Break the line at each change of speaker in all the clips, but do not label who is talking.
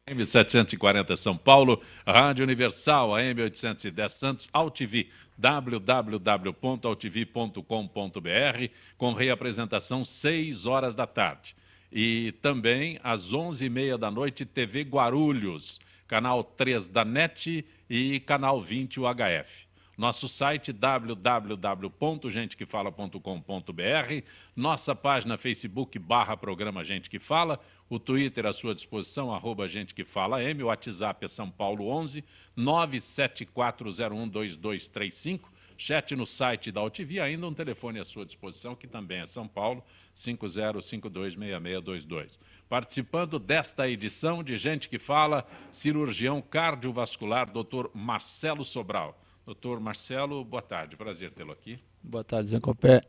AM740 São Paulo, Rádio Universal, AM810 Santos, AltV, www.altv.com.br, com reapresentação 6 horas da tarde. E também, às 11h30 da noite, TV Guarulhos, canal 3 da NET e canal 20 UHF. Nosso site www.gentequefala.com.br, nossa página Facebook /programa Gente que Fala, o Twitter à sua disposição, @GenteQueFalaM, o WhatsApp é São Paulo 11 974012235, chat no site da AltV, ainda um telefone à sua disposição, que também é São Paulo, 50526622. Participando desta edição de Gente que Fala, cirurgião cardiovascular, Dr. Marcelo Sobral. Doutor Marcelo, boa tarde, prazer tê-lo aqui.
Boa tarde, Zé Copé.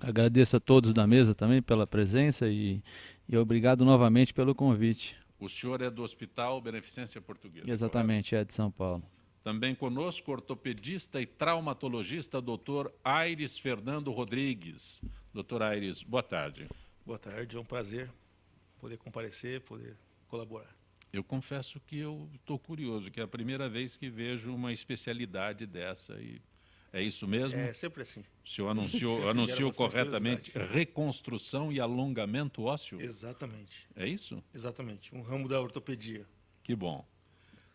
Agradeço a todos da mesa também pela presença e obrigado novamente pelo convite.
O senhor é do Hospital Beneficência Portuguesa.
Exatamente, correto? É de São Paulo.
Também conosco, ortopedista e traumatologista, doutor Aires Fernando Rodrigues. Doutor Aires, boa tarde.
Boa tarde, é um prazer poder comparecer, poder colaborar.
Eu confesso que eu estou curioso, que é a primeira vez que vejo uma especialidade dessa. E é isso mesmo?
É sempre assim.
O senhor anunciou corretamente reconstrução e alongamento ósseo?
Exatamente.
É isso?
Exatamente, um ramo da ortopedia.
Que bom.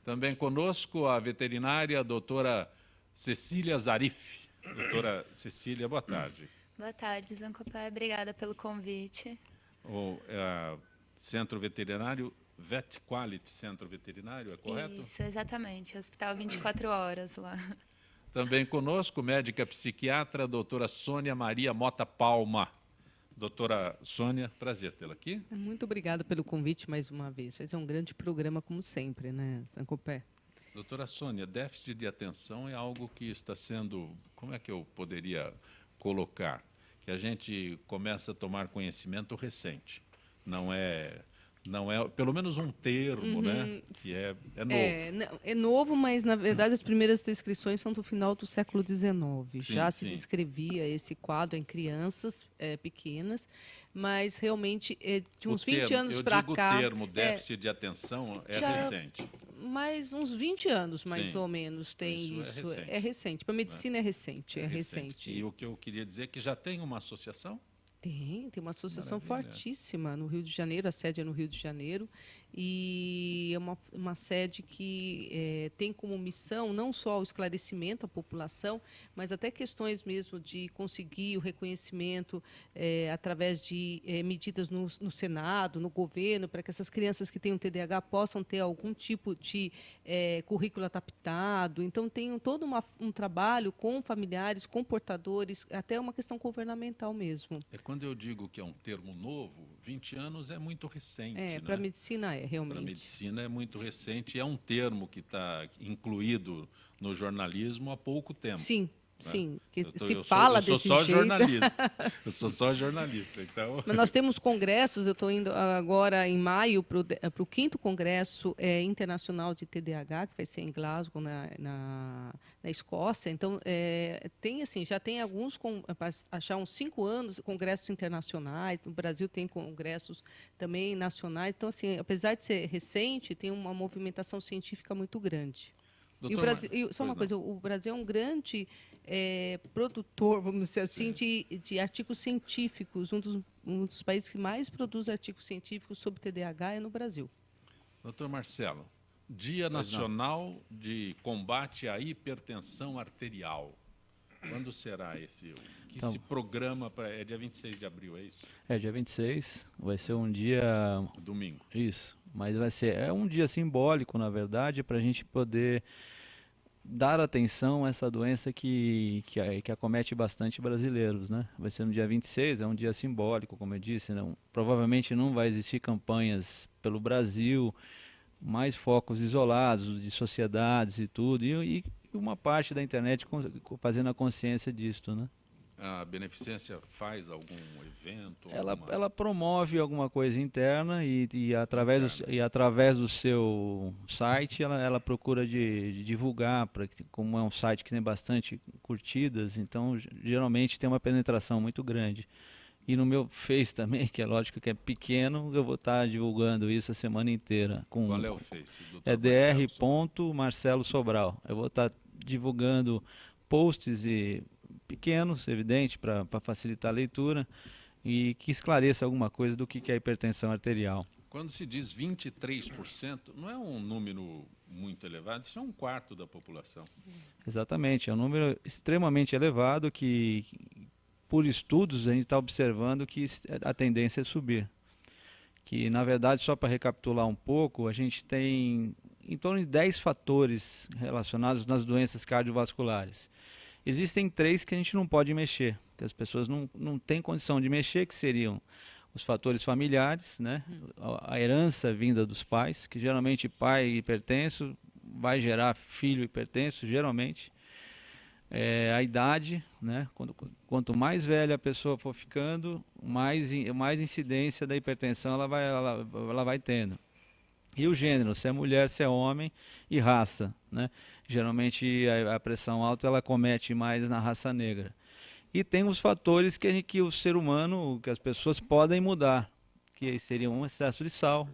Também conosco a veterinária a doutora Cecília Zarif. Doutora Cecília, boa tarde.
Boa tarde, Zancopé. Obrigada pelo convite.
O Centro Veterinário Vet Quality Centro Veterinário, é correto?
Isso, exatamente. Hospital 24 horas lá.
Também conosco, médica psiquiatra, doutora Sônia Maria Mota Palma. Doutora Sônia, prazer tê-la aqui.
Muito obrigada pelo convite mais uma vez. Vai ser um grande programa, como sempre, né, Zancopé?
Doutora Sônia, déficit de atenção é algo que está sendo, como é que eu poderia colocar? Que a gente começa a tomar conhecimento recente. Não é pelo menos um termo, né? Que é novo.
É novo, mas na verdade as primeiras descrições são do final do século XIX.
Sim,
já se descrevia esse quadro em crianças pequenas, mas realmente de uns 20 anos para cá...
O termo déficit de atenção é recente.
Mas uns 20 anos, mais ou menos, tem isso. É recente. Para a medicina é recente.
E o que eu queria dizer é que já tem uma associação?
Tem uma associação fortíssima no Rio de Janeiro, a sede é no Rio de Janeiro, e é uma sede que tem como missão não só o esclarecimento à população, mas até questões mesmo de conseguir o reconhecimento através de medidas no Senado, no governo, para que essas crianças que têm um TDAH possam ter algum tipo de currículo adaptado. Então, tem todo um trabalho com familiares, com portadores, até uma questão governamental mesmo.
Quando eu digo que é um termo novo, 20 anos é muito recente.
Para a medicina realmente.
Para a medicina é muito recente, é um termo que está incluído no jornalismo há pouco tempo.
Sim. Sim, que
eu sou só jornalista. Então...
Mas nós temos congressos, eu estou indo agora em maio para o 5º Congresso Internacional de TDAH, que vai ser em Glasgow, na Escócia. Então, já tem alguns, para achar uns 5 anos, congressos internacionais. No Brasil tem congressos também nacionais. Então, assim, apesar de ser recente, tem uma movimentação científica muito grande. E o Brasil, o Brasil é um grande produtor, vamos dizer assim, de artigos científicos. Um dos países que mais produz artigos científicos sobre TDAH é no Brasil.
Doutor Marcelo, Dia Nacional de Combate à Hipertensão Arterial. Quando será esse programa? É dia 26 de abril, é isso?
É, dia 26, vai ser um dia...
Domingo.
Isso, mas é um dia simbólico, na verdade, para a gente poder dar atenção a essa doença que acomete bastante brasileiros, né? Vai ser no dia 26, é um dia simbólico, como eu disse, provavelmente não vai existir campanhas pelo Brasil, mais focos isolados de sociedades e tudo, e uma parte da internet fazendo a consciência disto, né?
A Beneficência faz algum evento?
Ela promove alguma coisa interna e através do seu site ela procura de divulgar, como é um site que tem bastante curtidas, então geralmente tem uma penetração muito grande. E no meu Face também, que é lógico que é pequeno, eu vou estar divulgando isso a semana inteira.
Qual é o Face?
É
Dr. Marcelo Sobral.
dr.marcelo Sobral. Eu vou estar divulgando posts pequenos, evidente, para facilitar a leitura e que esclareça alguma coisa do que é a hipertensão arterial.
Quando se diz 23%, não é um número muito elevado, isso é um quarto da população.
Exatamente, é um número extremamente elevado que, por estudos, a gente está observando que a tendência é subir. Que, na verdade, só para recapitular um pouco, a gente tem em torno de 10 fatores relacionados nas doenças cardiovasculares. Existem 3 que a gente não pode mexer, que as pessoas não têm condição de mexer, que seriam os fatores familiares, né? A herança vinda dos pais, que geralmente pai hipertenso vai gerar filho hipertenso, geralmente. A idade, né? Quanto mais velha a pessoa for ficando, mais incidência da hipertensão ela vai tendo. E o gênero, se é mulher, se é homem, e raça, né? Geralmente a pressão alta ela comete mais na raça negra. E tem os fatores que o ser humano, que as pessoas podem mudar, que seriam um excesso de sal.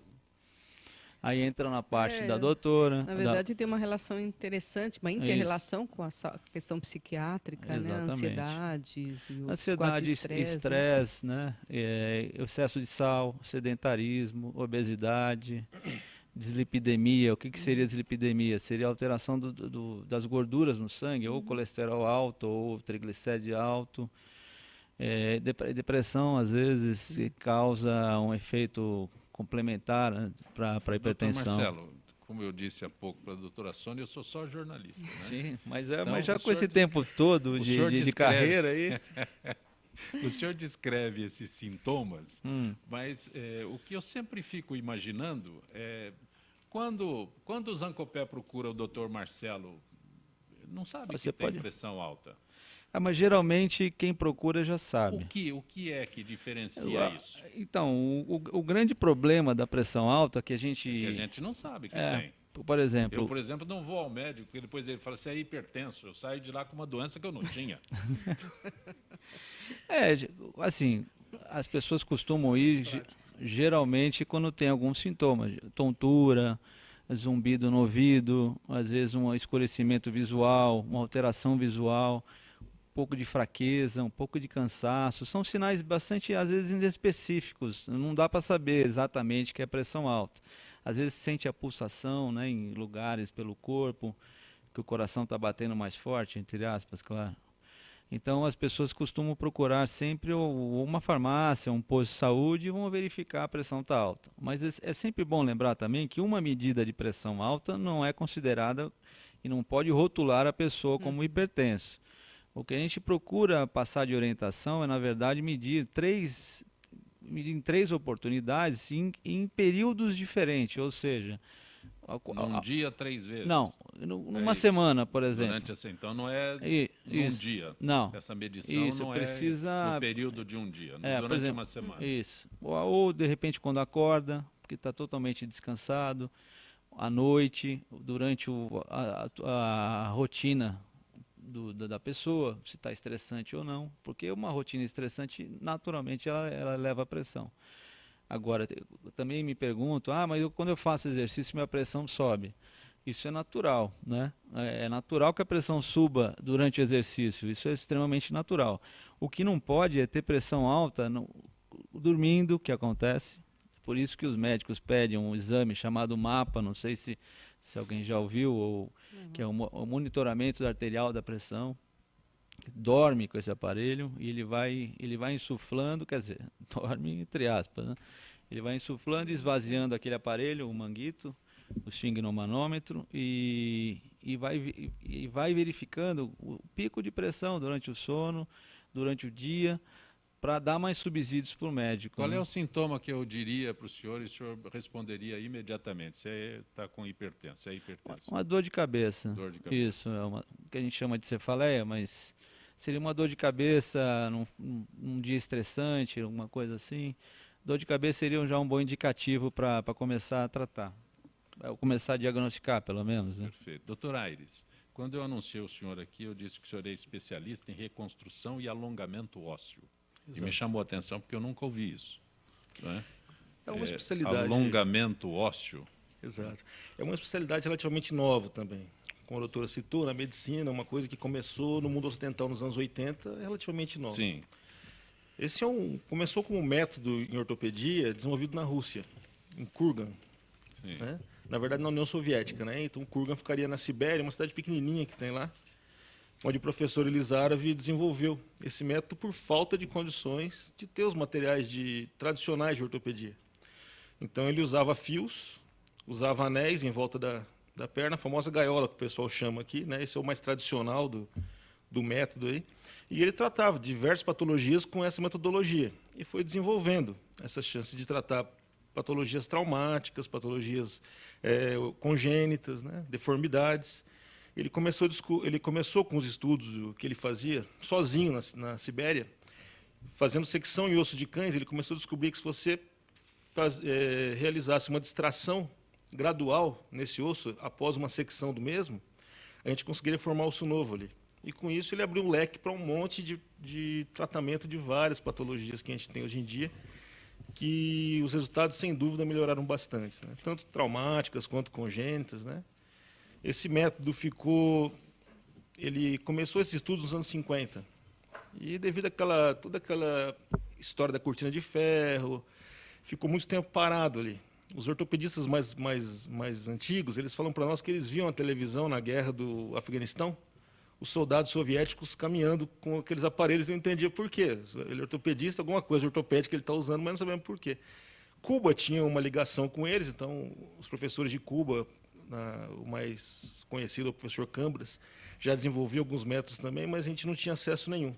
Aí entra na parte da doutora.
Na verdade, tem uma relação interessante, uma inter-relação com a questão psiquiátrica, né? Ansiedades e
ansiedade, estresse, né? Excesso de sal, sedentarismo, obesidade, dislipidemia. O que seria dislipidemia? Seria a alteração das gorduras no sangue, ou colesterol alto, ou triglicéride alto. Depressão, às vezes, causa um efeito complementar, né, para a hipertensão.
Doutor Marcelo, como eu disse há pouco para a doutora Sônia, eu sou só jornalista. Né?
Sim, mas
Então,
já com esse tempo todo de carreira aí...
O senhor descreve esses sintomas, mas o que eu sempre fico imaginando é quando o Zancopé procura o doutor Marcelo, não sabe que tem pressão alta.
Mas geralmente quem procura já sabe.
O que é que diferencia isso?
Então, o grande problema da pressão alta que a gente...
que a gente não sabe que tem.
Por exemplo...
Eu, por exemplo, não vou ao médico, porque depois ele fala, você é hipertenso, eu saio de lá com uma doença que eu não tinha.
Assim, as pessoas costumam ir geralmente quando tem alguns sintomas, tontura, zumbido no ouvido, às vezes um escurecimento visual, uma alteração visual, um pouco de fraqueza, um pouco de cansaço. São sinais bastante, às vezes, inespecíficos. Não dá para saber exatamente que é pressão alta. Às vezes sente a pulsação, né, em lugares pelo corpo, que o coração está batendo mais forte, entre aspas, claro. Então as pessoas costumam procurar sempre uma farmácia, um posto de saúde e vão verificar a pressão está alta. Mas é sempre bom lembrar também que uma medida de pressão alta não é considerada e não pode rotular a pessoa como hipertenso. O que a gente procura passar de orientação é, na verdade, medir em 3 oportunidades em períodos diferentes, ou seja...
Num dia 3 vezes?
Não, numa semana, por exemplo.
Durante essa, então não é num dia?
Não.
Essa medição não é no período de um dia, durante exemplo, uma semana?
Isso. Ou, de repente, quando acorda, porque está totalmente descansado, à noite, durante a rotina da pessoa, se está estressante ou não, porque uma rotina estressante, naturalmente, ela leva a pressão. Agora, eu também me pergunto, mas quando eu faço exercício, minha pressão sobe. Isso é natural, né? É natural que a pressão suba durante o exercício, isso é extremamente natural. O que não pode é ter pressão alta dormindo, que acontece. Por isso que os médicos pedem um exame chamado MAPA, não sei se alguém já ouviu, que é o monitoramento arterial da pressão. Dorme com esse aparelho e ele vai insuflando, quer dizer, dorme entre aspas, né? Ele vai insuflando e esvaziando aquele aparelho, o manguito, o sfingnomanômetro, e vai verificando o pico de pressão durante o sono, durante o dia, para dar mais subsídios para o médico.
Qual é o sintoma que eu diria para o senhor e o senhor responderia imediatamente? Você está com hipertenso, é hipertenso.
Uma dor de cabeça.
Dor de cabeça.
Isso, que a gente chama de cefaleia, mas seria uma dor de cabeça num dia estressante, alguma coisa assim. Dor de cabeça seria já um bom indicativo para começar a tratar. Começar a diagnosticar, pelo menos. Né?
Perfeito. Doutor Aires, quando eu anunciei o senhor aqui, eu disse que o senhor é especialista em reconstrução e alongamento ósseo. E me chamou a atenção porque eu nunca ouvi isso. Né?
É uma especialidade.
Alongamento ósseo.
Exato. É uma especialidade relativamente nova também. Como a doutora citou, na medicina, uma coisa que começou no mundo ocidental nos anos 80, é relativamente nova.
Sim.
Esse começou como um método em ortopedia desenvolvido na Rússia, em Kurgan,
Sim.
né? Na verdade, na União Soviética, né? Então, Kurgan ficaria na Sibéria, uma cidade pequenininha que tem lá, onde o professor Elizarov desenvolveu esse método por falta de condições de ter os materiais tradicionais de ortopedia. Então, ele usava fios, usava anéis em volta da perna, a famosa gaiola que o pessoal chama aqui, né? Esse é o mais tradicional do método aí. E ele tratava diversas patologias com essa metodologia e foi desenvolvendo essa chance de tratar patologias traumáticas, patologias congênitas, né? Deformidades. Ele começou com os estudos que ele fazia sozinho na Sibéria, fazendo secção em osso de cães. Ele começou a descobrir que se você realizasse uma distração gradual nesse osso após uma secção do mesmo, a gente conseguiria formar osso novo ali. E com isso ele abriu um leque para um monte de tratamento de várias patologias que a gente tem hoje em dia, que os resultados, sem dúvida, melhoraram bastante, né? Tanto traumáticas quanto congênitas, né? Esse método ele começou esses estudos nos anos 50. E devido a toda aquela história da cortina de ferro, ficou muito tempo parado ali. Os ortopedistas mais antigos, eles falam para nós que eles viam a televisão na guerra do Afeganistão, os soldados soviéticos caminhando com aqueles aparelhos, e não entendia por quê. Ele é ortopedista, alguma coisa ortopédica ele está usando, mas não sabemos por quê. Cuba tinha uma ligação com eles, então os professores de Cuba, o mais conhecido, o professor Cambras, já desenvolveu alguns métodos também, mas a gente não tinha acesso nenhum.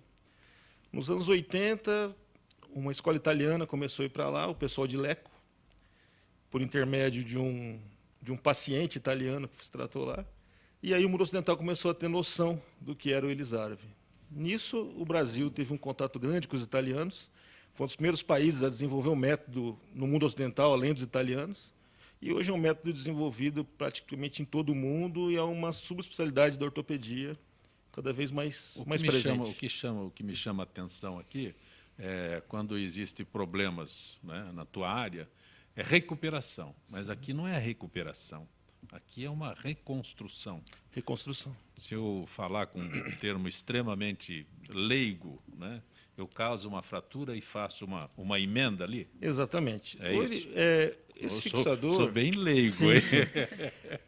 Nos anos 80, uma escola italiana começou a ir para lá, o pessoal de Lecco, por intermédio de um paciente italiano que se tratou lá. E aí o mundo ocidental começou a ter noção do que era o Elizarov. Nisso, o Brasil teve um contato grande com os italianos, foi um dos primeiros países a desenvolver um método no mundo ocidental, além dos italianos, e hoje é um método desenvolvido praticamente em todo o mundo e é uma subespecialidade da ortopedia cada vez mais presente.
O que me chama a atenção aqui é quando existem problemas, né, na tua área, é recuperação, mas aqui não é recuperação. Aqui é uma reconstrução.
Reconstrução.
Se eu falar com um termo extremamente leigo, né, eu causo uma fratura e faço uma emenda ali?
Exatamente.
É isso.
Esse fixador...
Sou bem leigo.
Sim, sim.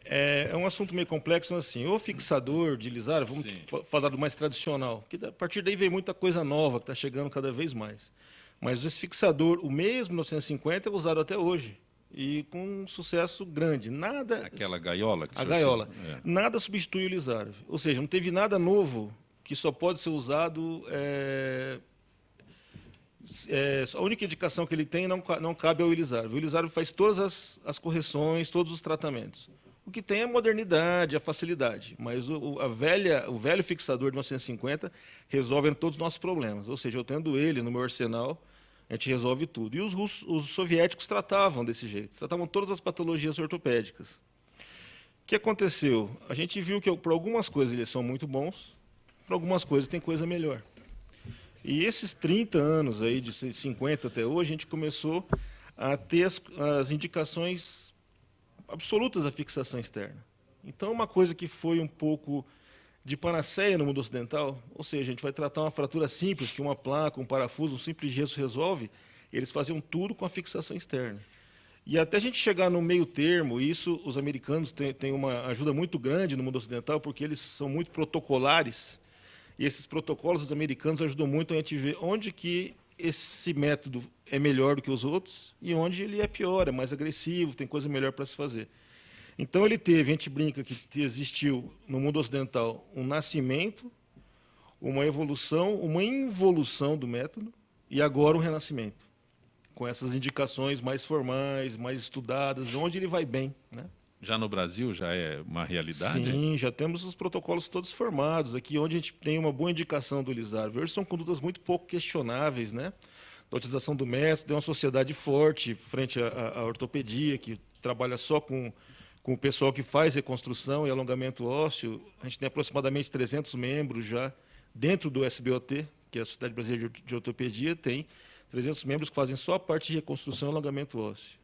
É um assunto meio complexo, mas assim, o fixador de Elizarov, vamos falar do mais tradicional, que a partir daí vem muita coisa nova que está chegando cada vez mais. Mas esse fixador, o mesmo 1950, é usado até hoje. E com um sucesso grande.
Aquela gaiola?
A gaiola. Nada substitui o Elizarov. Ou seja, não teve nada novo que só pode ser usado... a única indicação que ele tem não cabe ao Elizarov. O Elizarov faz todas as correções, todos os tratamentos. O que tem é a modernidade, a facilidade. Mas o velho fixador de 1950 resolve todos os nossos problemas. Ou seja, eu tendo ele no meu arsenal... A gente resolve tudo. E os soviéticos tratavam desse jeito, tratavam todas as patologias ortopédicas. O que aconteceu? A gente viu que, por algumas coisas, eles são muito bons, para algumas coisas tem coisa melhor. E esses 30 anos, aí, de 50 até hoje, a gente começou a ter as indicações absolutas da fixação externa. Então, uma coisa que foi um pouco de panaceia no mundo ocidental, ou seja, a gente vai tratar uma fratura simples, que uma placa, um parafuso, um simples gesso resolve, eles faziam tudo com a fixação externa. E até a gente chegar no meio termo, isso os americanos têm uma ajuda muito grande no mundo ocidental, porque eles são muito protocolares, e esses protocolos dos americanos ajudam muito a gente ver onde que esse método é melhor do que os outros e onde ele é pior, é mais agressivo, tem coisa melhor para se fazer. Então, a gente brinca que existiu no mundo ocidental um nascimento, uma evolução, uma involução do método e agora um renascimento, com essas indicações mais formais, mais estudadas, onde ele vai bem, né?
Já no Brasil já é uma realidade?
Sim, já temos os protocolos todos formados aqui, onde a gente tem uma boa indicação do Elizarov. Hoje são condutas muito pouco questionáveis, né? Da utilização do método, é uma sociedade forte frente à ortopedia, que trabalha só com o pessoal que faz reconstrução e alongamento ósseo. A gente tem aproximadamente 300 membros já dentro do SBOT, que é a Sociedade Brasileira de Ortopedia, tem 300 membros que fazem só a parte de reconstrução e alongamento ósseo.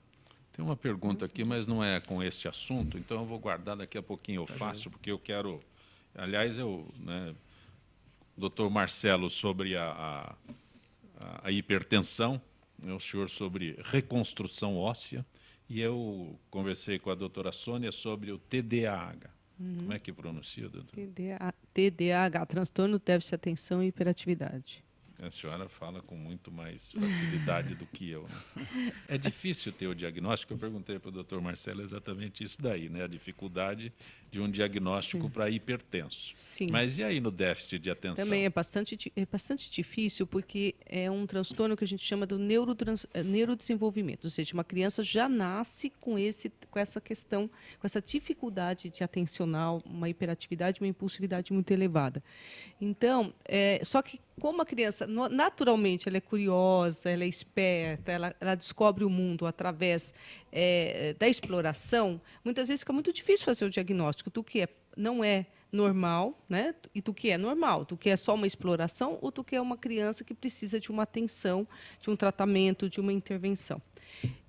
Tem uma pergunta aqui, mas não é com este assunto, então eu vou guardar daqui a pouquinho, eu faço, porque eu quero... Aliás, doutor Marcelo, sobre a hipertensão, o senhor sobre reconstrução óssea, e eu conversei com a doutora Sônia sobre o TDAH. Como é que pronuncia, doutor?
TDAH, transtorno de déficit de atenção e hiperatividade.
A senhora fala com muito mais facilidade do que eu. Né? É difícil ter o diagnóstico. Eu perguntei para o doutor Marcelo exatamente isso daí, né? A dificuldade de um diagnóstico para hipertenso.
Sim.
Mas e aí no déficit de atenção?
Também é bastante difícil, porque é um transtorno que a gente chama do neurodesenvolvimento, ou seja, uma criança já nasce com essa questão, com essa dificuldade de atencional, uma hiperatividade, uma impulsividade muito elevada. Então, só que como a criança, naturalmente, ela é curiosa, ela é esperta, ela descobre o mundo através da exploração, muitas vezes fica muito difícil fazer o diagnóstico do que não é normal, né? E do que é normal, do que é só uma exploração ou do que é uma criança que precisa de uma atenção, de um tratamento, de uma intervenção.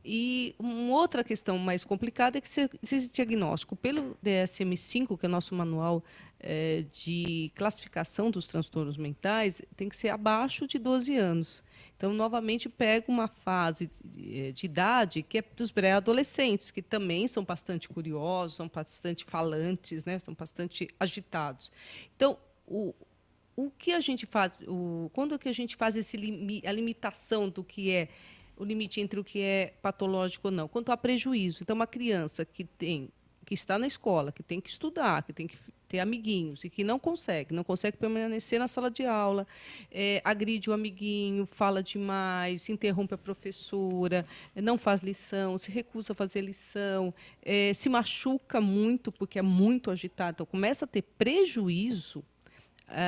E uma outra questão mais complicada é que esse diagnóstico pelo DSM-5, que é o nosso manual de classificação dos transtornos mentais, tem que ser abaixo de 12 anos. Então, novamente, pega uma fase de idade que é dos pré-adolescentes, que também são bastante curiosos, são bastante falantes, né? São bastante agitados. Então, o que a gente faz, quando que a gente faz a limitação do que é o limite entre o que é patológico ou não? Quanto a prejuízo. Então, uma criança que está na escola, que tem que estudar, que tem que ter amiguinhos e que não consegue permanecer na sala de aula, agride o amiguinho, fala demais, interrompe a professora, não faz lição, se recusa a fazer lição, se machuca muito porque é muito agitado, então começa a ter prejuízo,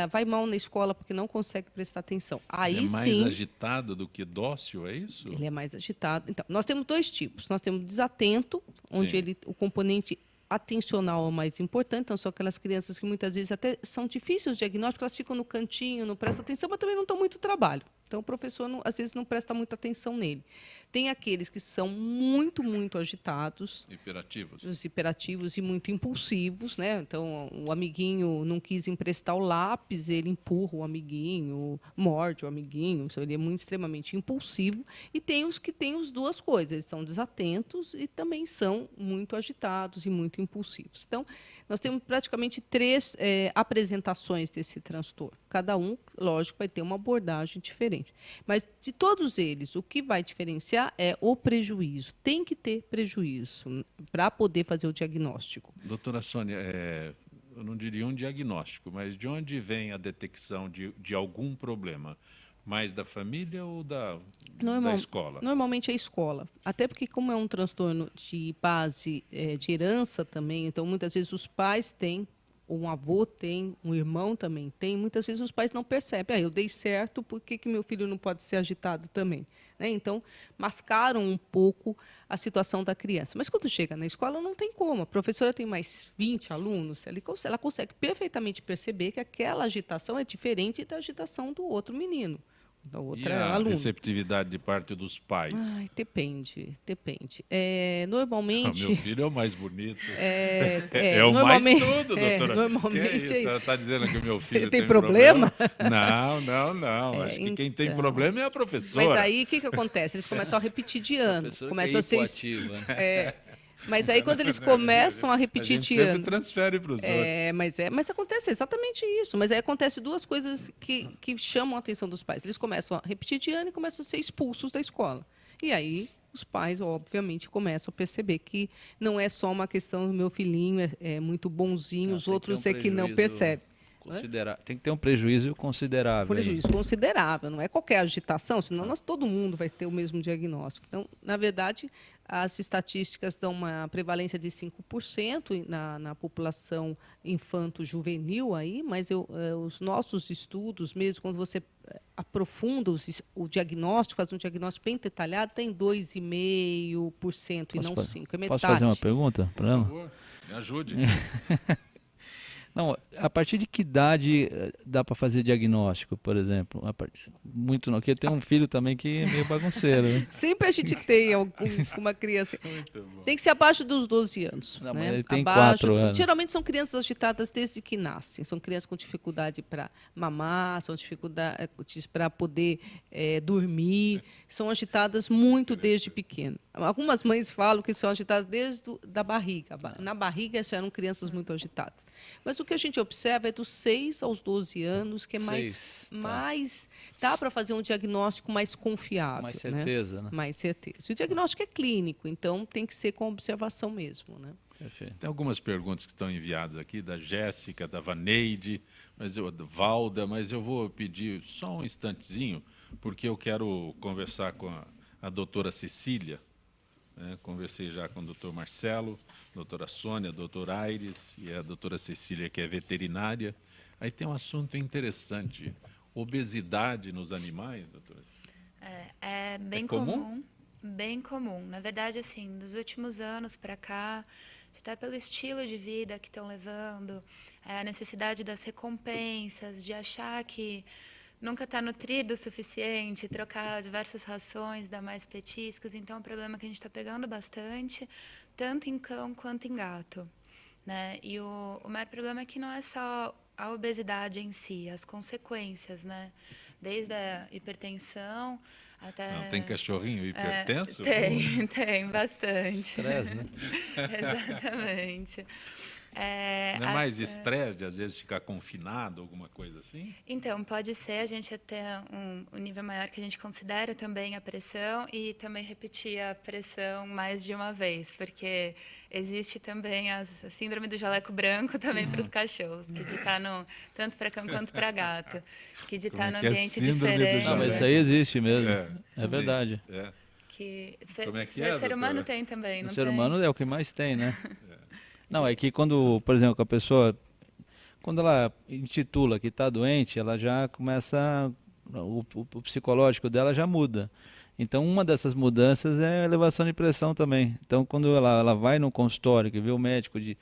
vai mal na escola porque não consegue prestar atenção. Aí
é mais
sim,
agitado do que dócil, é isso?
ele é mais agitado. Então, nós temos dois tipos. Nós temos desatento, onde
Sim.
o componente atencional é o mais importante, então são aquelas crianças que muitas vezes até são difíceis de diagnóstico, elas ficam no cantinho, não prestam atenção, mas também não estão muito trabalho. Então o professor às vezes não presta muita atenção nele. Tem aqueles que são muito, muito agitados,
Hiperativos.
os hiperativos e muito impulsivos, né? Então o amiguinho não quis emprestar o lápis, ele empurra o amiguinho, morde o amiguinho, então, ele é muito extremamente impulsivo. E tem os que têm as duas coisas, eles são desatentos e também são muito agitados e muito impulsivos. Então nós temos praticamente 3 apresentações desse transtorno. Cada um, lógico, vai ter uma abordagem diferente. Mas de todos eles, o que vai diferenciar é o prejuízo. Tem que ter prejuízo para poder fazer o diagnóstico.
Doutora Sônia, eu não diria um diagnóstico, mas de onde vem a detecção de algum problema? Mais da família ou da escola?
Normalmente é a escola. Até porque, como é um transtorno de base de herança também, então muitas vezes os pais têm, um avô tem, um irmão também tem, muitas vezes os pais não percebem. Eu dei certo, por que meu filho não pode ser agitado também? Né? Então, mascaram um pouco a situação da criança. Mas quando chega na escola, não tem como. A professora tem mais 20 alunos, ela consegue perfeitamente perceber que aquela agitação é diferente da agitação do outro menino, da outra
e a
aluna.
receptividade de parte dos pais?
Ai, depende. Normalmente...
Meu filho é o mais bonito.
é
o mais
normalmente-
tudo, doutora.
normalmente
Que é isso?
é-
Ela está dizendo que o meu filho
Tem problema?
Não. Acho que quem tem
então.
problema é a professora.
Mas aí, o que acontece? Eles começam a repetir de ano.
Professora
Começam
que é
a ser...
hipoativa, né?
Mas aí, quando eles começam a
A
repetir
gente
de
sempre
ano...
transfere para os outros.
Mas acontece exatamente isso. Mas aí acontece duas coisas que chamam a atenção dos pais. Eles começam a repetir de ano e começam a ser expulsos da escola. E aí os pais, obviamente, começam a perceber que não é só uma questão do meu filhinho é muito bonzinho, os
Tem que
outros
ter um
é que não
prejuízo
percebem.
Tem que ter um prejuízo considerável.
Prejuízo considerável, não é qualquer agitação, senão todo mundo vai ter o mesmo diagnóstico. Então, na verdade, as estatísticas dão uma prevalência de 5% na população infanto-juvenil, aí, mas os nossos estudos, mesmo quando você aprofunda o diagnóstico, faz um diagnóstico bem detalhado, tem 2,5% e não 5%, é metade.
Posso fazer uma pergunta para
Por
ela?
favor, me ajude.
Não, a partir de que idade dá para fazer diagnóstico, por exemplo? Muito não, porque eu tenho um filho também que é meio bagunceiro, né?
Sempre a gente tem uma criança. Tem que ser abaixo dos 12 anos.
Não,
né?
mas ele tem
Abaixo,
4 anos.
Geralmente são crianças agitadas desde que nascem. São crianças com dificuldade para mamar, são dificuldades para poder dormir. São agitadas muito desde pequeno. Algumas mães falam que são agitadas desde da barriga. Na barriga já eram crianças muito agitadas. Mas o que a gente observa é dos 6 aos 12 anos, que é mais dá para fazer um diagnóstico mais confiável.
Mais certeza, né?
Mais certeza. E o diagnóstico é clínico, então tem que ser com observação mesmo, né?
Perfeito.
Tem algumas perguntas que estão enviadas aqui, da Jéssica, da Vaneide, da Valda, mas eu vou pedir só um instantezinho, porque eu quero conversar com a doutora Cecília, né? Conversei já com o doutor Marcelo, doutora Sônia, doutor Aires e a doutora Cecília, que é veterinária. Aí tem um assunto interessante, obesidade nos animais, doutora?
É bem
comum?
Bem comum. Na verdade, assim, nos últimos anos para cá, até pelo estilo de vida que estão levando, a necessidade das recompensas, de achar que nunca está nutrido o suficiente, trocar diversas rações, dar mais petiscos. Então, é um problema que a gente está pegando bastante, tanto em cão quanto em gato. Né? E o maior problema é que não é só a obesidade em si, as consequências, né? Desde a hipertensão até...
Não, tem cachorrinho hipertenso?
Tem bastante.
Estresse, né?
Exatamente.
Não é mais estresse de, às vezes, ficar confinado, alguma coisa assim?
Então, pode ser a gente até um nível maior que a gente considera também a pressão e também repetir a pressão mais de uma vez, porque existe também a síndrome do jaleco branco também para os cachorros, que de estar tanto para cão quanto para gato, que de estar no ambiente diferente.
Não, mas isso aí existe mesmo. É
sim,
verdade.
Que
Como é que
o
é,
ser humano
doutora?
tem também,
O
não
ser
tem?
humano é o que mais tem, né? Não, é que quando, por exemplo, a pessoa, quando ela intitula que está doente, ela já começa, o psicológico dela já muda. Então, uma dessas mudanças é a elevação de pressão também. Então, quando ela vai no consultório, que vê o médico de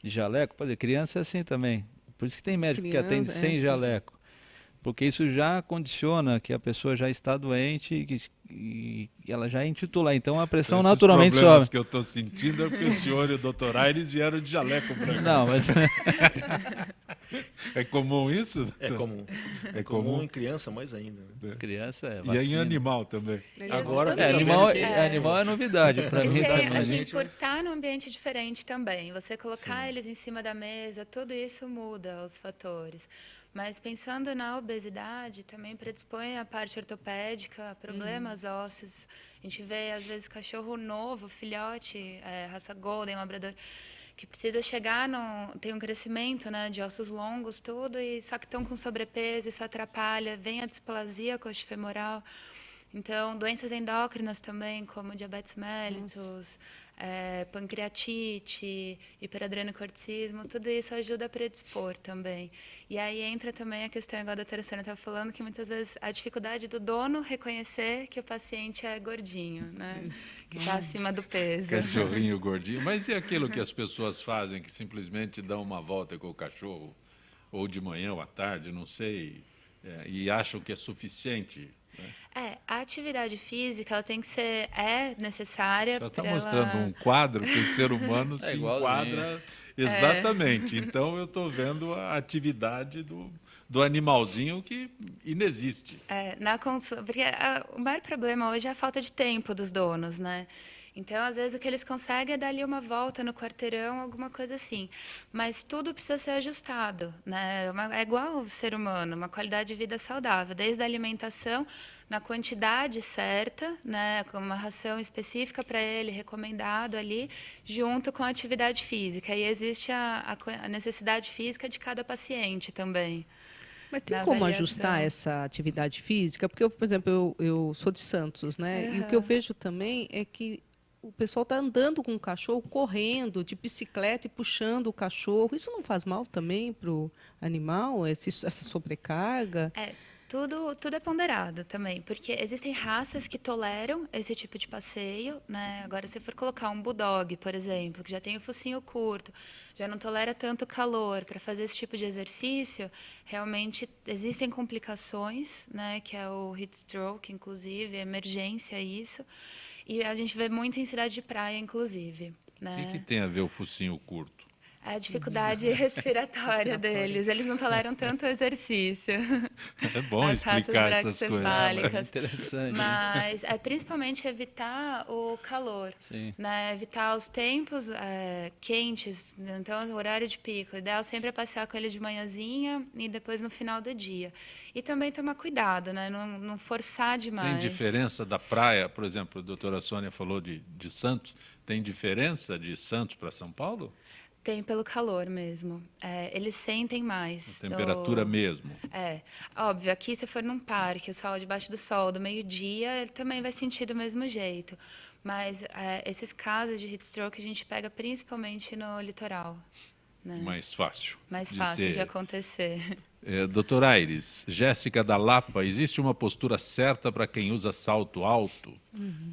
jaleco, por exemplo, criança é assim também. Por isso que tem médico que atende sem jaleco. Porque isso já condiciona que a pessoa já está doente e ela já é intitular. Então a pressão naturalmente sobe. Os
problemas que eu estou sentindo é porque o senhor e o doutor Aires vieram de jaleco branco.
Não, mas...
É comum isso, doutor?
É comum.
É
comum
comum
em criança, mais ainda. Né?
Criança é
E
vacina.
aí em animal também.
Agora,
animal é novidade para mim também.
Assim, por estar num ambiente diferente também. Você colocar eles em cima da mesa, tudo isso muda os fatores. Mas pensando na obesidade, também predispõe a parte ortopédica, problemas ósseos. A gente vê, às vezes, cachorro novo, filhote, raça Golden, labrador, que precisa chegar, tem um crescimento, né, de ossos longos, tudo, e só que estão com sobrepeso, isso atrapalha, vem a displasia coxofemoral. Então, doenças endócrinas também, como diabetes mellitus, pancreatite, hiperadrenocorticismo, tudo isso ajuda a predispor também. E aí entra também a questão, igual a doutora Sônia estava falando, que muitas vezes a dificuldade do dono reconhecer que o paciente é gordinho, né? Que está acima do peso.
Cachorrinho gordinho. Mas e aquilo que as pessoas fazem, que simplesmente dão uma volta com o cachorro, ou de manhã ou à tarde, não sei, e acham que é suficiente?
A atividade física ela tem que ser necessária.
Só está mostrando um quadro que o ser humano se enquadra exatamente. Então eu estou vendo a atividade do animalzinho que inexiste.
Porque o maior problema hoje é a falta de tempo dos donos, né? Então, às vezes, o que eles conseguem é dar ali uma volta no quarteirão, alguma coisa assim. Mas tudo precisa ser ajustado, né? É igual o ser humano, uma qualidade de vida saudável, desde a alimentação, na quantidade certa, né? Com uma ração específica para ele, recomendado ali, junto com a atividade física. E existe a necessidade física de cada paciente também.
Mas tem como ajustar essa atividade física? Porque, por exemplo, eu sou de Santos, né? E o que eu vejo também é que o pessoal está andando com o cachorro, correndo de bicicleta e puxando o cachorro. Isso não faz mal também para o animal, essa sobrecarga?
Tudo é ponderado também, porque existem raças que toleram esse tipo de passeio, né? Agora, se for colocar um bulldog, por exemplo, que já tem o focinho curto, já não tolera tanto calor, para fazer esse tipo de exercício, realmente existem complicações, né? Que é o heat stroke, inclusive, emergência isso. E a gente vê muito em cidade de praia, inclusive,
O
né?
que tem a ver o focinho curto?
A dificuldade respiratória deles. Eles não toleram tanto exercício.
É bom
As raças
explicar essas coisas.
braquicefálicas.
Interessante.
Mas é principalmente evitar o calor,
Sim.
né? Evitar os tempos quentes, né? Então, o horário de pico. O ideal sempre é passear com ele de manhãzinha e depois no final do dia. E também tomar cuidado, né? Não forçar demais.
Tem diferença da praia, por exemplo, a doutora Sônia falou de Santos, tem diferença de Santos para São Paulo?
Tem pelo calor mesmo. Eles sentem mais.
A temperatura mesmo.
Óbvio, aqui se for num parque, o sol debaixo do sol, do meio-dia, ele também vai sentir do mesmo jeito. Mas esses casos de heat stroke a gente pega principalmente no litoral. Né?
Mais fácil.
Mais fácil de acontecer.
Doutor Aires, Jéssica da Lapa, existe uma postura certa para quem usa salto alto?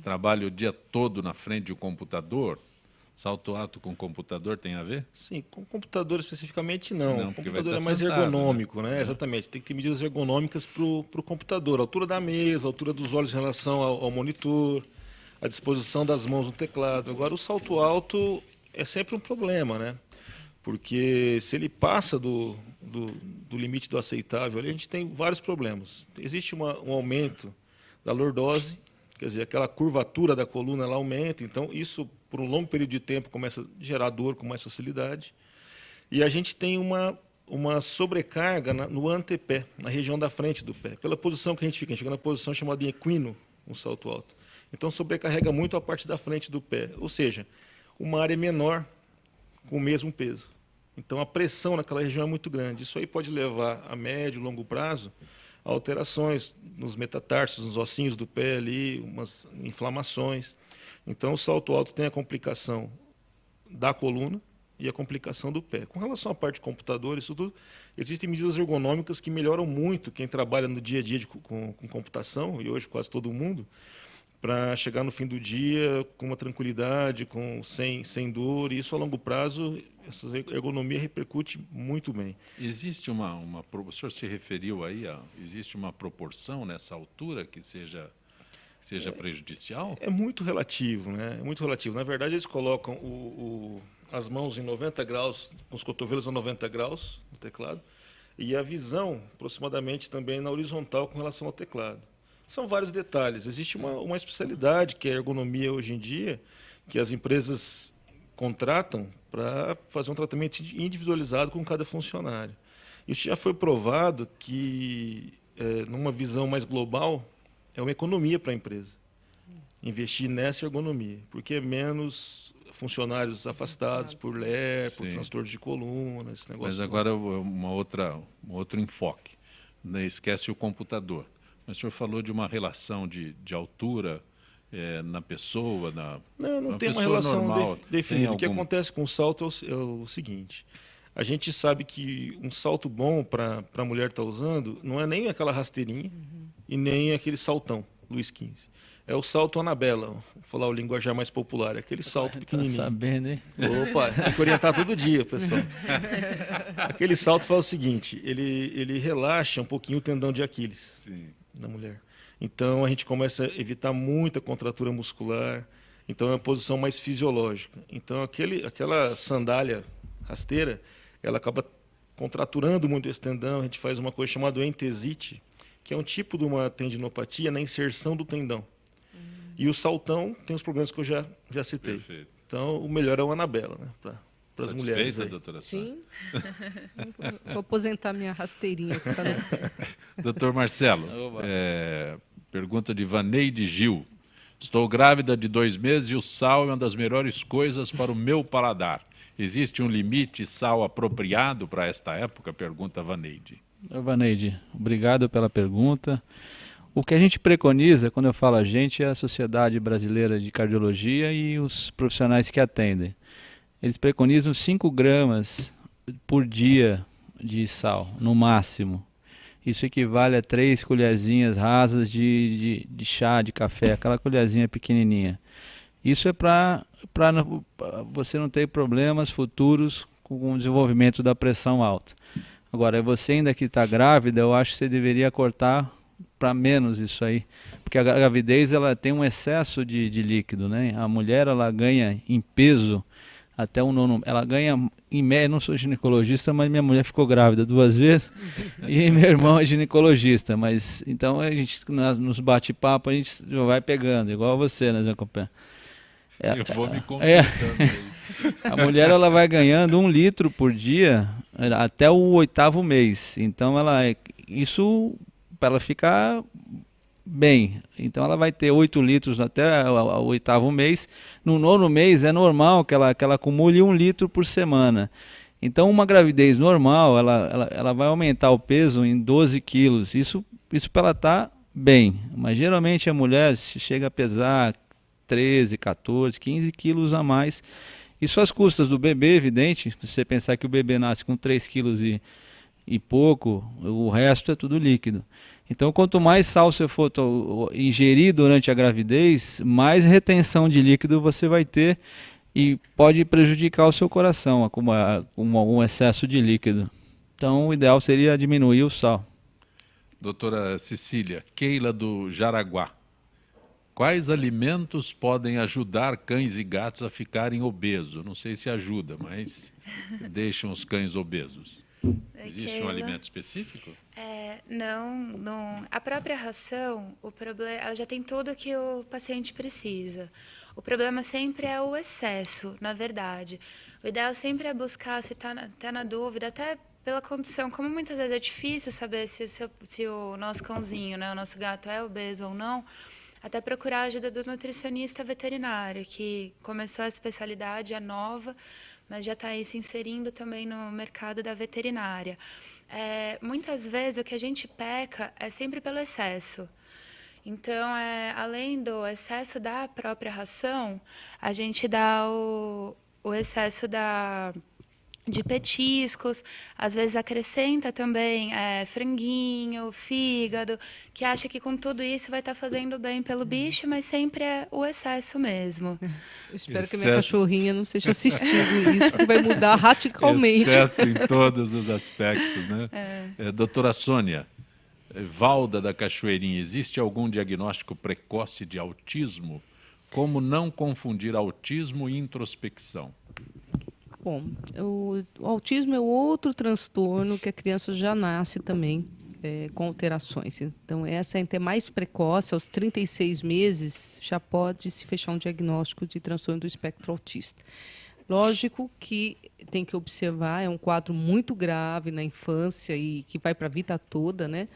Trabalha o dia todo na frente de um computador? Salto alto com computador tem a ver?
Sim, com computador especificamente não.
Não,
O
porque vai
computador é
estar
mais
sentado,
ergonômico, né? Exatamente. Tem que ter medidas ergonômicas para o computador. A altura da mesa, a altura dos olhos em relação ao monitor, a disposição das mãos no teclado. Agora, o salto alto é sempre um problema, né? Porque se ele passa do limite do aceitável, ali a gente tem vários problemas. Existe um aumento da lordose, quer dizer, aquela curvatura da coluna ela aumenta, então isso por um longo período de tempo começa a gerar dor com mais facilidade. E a gente tem uma sobrecarga no antepé, na região da frente do pé. Pela posição que a gente fica na posição chamada equino, um salto alto. Então sobrecarrega muito a parte da frente do pé, ou seja, uma área menor com o mesmo peso. Então a pressão naquela região é muito grande. Isso aí pode levar a médio e longo prazo a alterações nos metatarsos, nos ossinhos do pé ali, umas inflamações. Então o salto alto tem a complicação da coluna e a complicação do pé. Com relação à parte de computador, isso tudo, existem medidas ergonômicas que melhoram muito quem trabalha no dia a dia com computação, e hoje quase todo mundo, para chegar no fim do dia com uma tranquilidade, sem dor, e isso a longo prazo, essa ergonomia repercute muito bem.
Existe o senhor se referiu aí, existe uma proporção nessa altura que seja prejudicial?
É muito relativo, né? É muito relativo. Na verdade, eles colocam as mãos em 90 graus, com os cotovelos a 90 graus no teclado, e a visão aproximadamente também na horizontal com relação ao teclado. São vários detalhes. Existe uma especialidade, que é a ergonomia hoje em dia, que as empresas contratam para fazer um tratamento individualizado com cada funcionário. Isso já foi provado que, numa visão mais global, é uma economia para a empresa investir nessa ergonomia, porque é menos funcionários afastados por LER, por transtorno de coluna, esse negócio.
Mas agora um outro enfoque. Né? Esquece o computador. Mas o senhor falou de uma relação de altura na pessoa,
Não tem uma
pessoa
relação
normal.
definida.
Tem
O que acontece com o salto é o seguinte: a gente sabe que um salto bom para a mulher estar usando não é nem aquela rasteirinha e nem aquele saltão Luiz XV. É o salto Anabela, vou falar o linguajar mais popular, é aquele salto pequenininho.
Tá sabendo, hein?
Opa, tem que orientar todo dia, pessoal. Aquele salto faz o seguinte, ele relaxa um pouquinho o tendão de Aquiles da mulher. Então a gente começa a evitar muita contratura muscular, então é uma posição mais fisiológica. Então aquela sandália rasteira, ela acaba contraturando muito esse tendão, a gente faz uma coisa chamada entesite, que é um tipo de uma tendinopatia na inserção do tendão. E o saltão tem os problemas que eu já citei.
Perfeito.
Então, o melhor é o Anabela, né, para as mulheres.
Satisfeita, doutora Sônia?
Sim. Vou aposentar minha rasteirinha.
Doutor Marcelo, pergunta de Vaneide Gil. Estou grávida de 2 meses e o sal é uma das melhores coisas para o meu paladar. Existe um limite sal apropriado para esta época? Pergunta Vaneide.
Vaneide, obrigado pela pergunta. O que a gente preconiza, quando eu falo a gente, é a Sociedade Brasileira de Cardiologia e os profissionais que atendem. Eles preconizam 5 gramas por dia de sal, no máximo. Isso equivale a 3 colherzinhas rasas de chá, de café, aquela colherzinha pequenininha. Isso é para você não ter problemas futuros com o desenvolvimento da pressão alta. Agora, você ainda que está grávida, eu acho que você deveria cortar para menos isso aí. Porque a gravidez ela tem um excesso de líquido, né? A mulher ela ganha em peso até o nono. Ela ganha, em média, não sou ginecologista, mas minha mulher ficou grávida 2 vezes. E meu irmão é ginecologista. Mas então a gente, nos bate-papo, a gente já vai pegando, igual você, né, Jacopé?
Eu vou me consultando isso.
A mulher ela vai ganhando 1 litro por dia até o 8º mês. Então isso para ela ficar bem. Então ela vai ter 8 litros até o 8º mês. No 9º mês é normal que ela acumule 1 litro por semana. Então uma gravidez normal ela vai aumentar o peso em 12 quilos. Isso para ela estar bem. Mas geralmente a mulher chega a pesar 13, 14, 15 quilos a mais. Isso às custas do bebê, evidente. Se você pensar que o bebê nasce com 3 quilos e pouco, o resto é tudo líquido. Então, quanto mais sal você for ingerir durante a gravidez, mais retenção de líquido você vai ter e pode prejudicar o seu coração, com um excesso de líquido. Então, o ideal seria diminuir o sal.
Doutora Cecília, Keila do Jaraguá. Quais alimentos podem ajudar cães e gatos a ficarem obesos? Não sei se ajuda, mas deixam os cães obesos. Existe um alimento específico?
Não. A própria ração, o problema, ela já tem tudo que o paciente precisa. O problema sempre é o excesso, na verdade. O ideal sempre é buscar, se está até na dúvida, até pela condição, como muitas vezes é difícil saber se o nosso cãozinho, né, o nosso gato é obeso ou não, até procurar a ajuda do nutricionista veterinário, que começou a especialidade, é nova, mas já está aí se inserindo também no mercado da veterinária. Muitas vezes o que a gente peca é sempre pelo excesso. Então, além do excesso da própria ração, a gente dá o excesso de petiscos, às vezes acrescenta também franguinho, fígado, que acha que com tudo isso vai estar fazendo bem pelo bicho, mas sempre é o excesso mesmo.
Eu espero que a minha cachorrinha não esteja assistindo isso, porque vai mudar radicalmente.
Excesso em todos os aspectos, né? Doutora Sônia, Valda da Cachoeirinha, existe algum diagnóstico precoce de autismo? Como não confundir autismo e introspecção?
Bom, o autismo é outro transtorno que a criança já nasce também com alterações. Então, essa é mais precoce, aos 36 meses, já pode se fechar um diagnóstico de transtorno do espectro autista. Lógico que tem que observar, é um quadro muito grave na infância e que vai para a vida toda, né?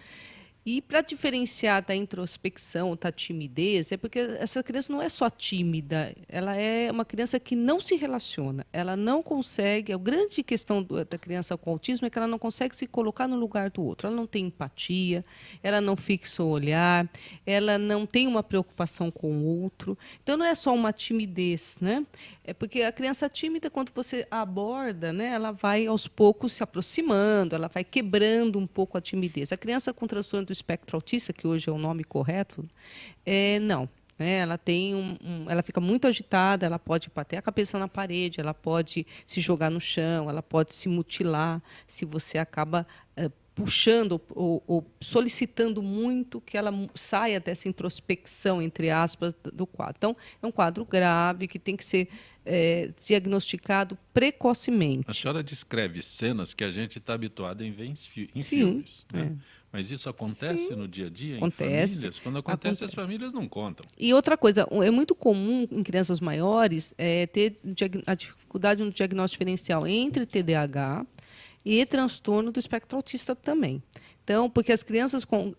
E para diferenciar da introspecção, da timidez, é porque essa criança não é só tímida, ela é uma criança que não se relaciona, ela não consegue, a grande questão da criança com autismo é que ela não consegue se colocar no lugar do outro, ela não tem empatia, ela não fixa o olhar, ela não tem uma preocupação com o outro, então não é só uma timidez, né? É porque a criança tímida, quando você aborda, né, ela vai aos poucos se aproximando, ela vai quebrando um pouco a timidez. A criança com transtorno do espectro autista, que hoje é o nome correto, não. Né? Ela tem ela fica muito agitada, ela pode bater a cabeça na parede, ela pode se jogar no chão, ela pode se mutilar, se você acaba puxando ou solicitando muito que ela saia dessa introspecção, entre aspas, do quadro. Então, é um quadro grave que tem que ser diagnosticado precocemente.
A senhora descreve cenas que a gente está habituado em ver em
Sim,
filmes. Né? Mas isso acontece no dia a dia,
acontece,
em famílias? Quando acontece, as famílias não contam.
E outra coisa, é muito comum em crianças maiores ter a dificuldade no diagnóstico diferencial entre TDAH e transtorno do espectro autista também. Então, porque as crianças com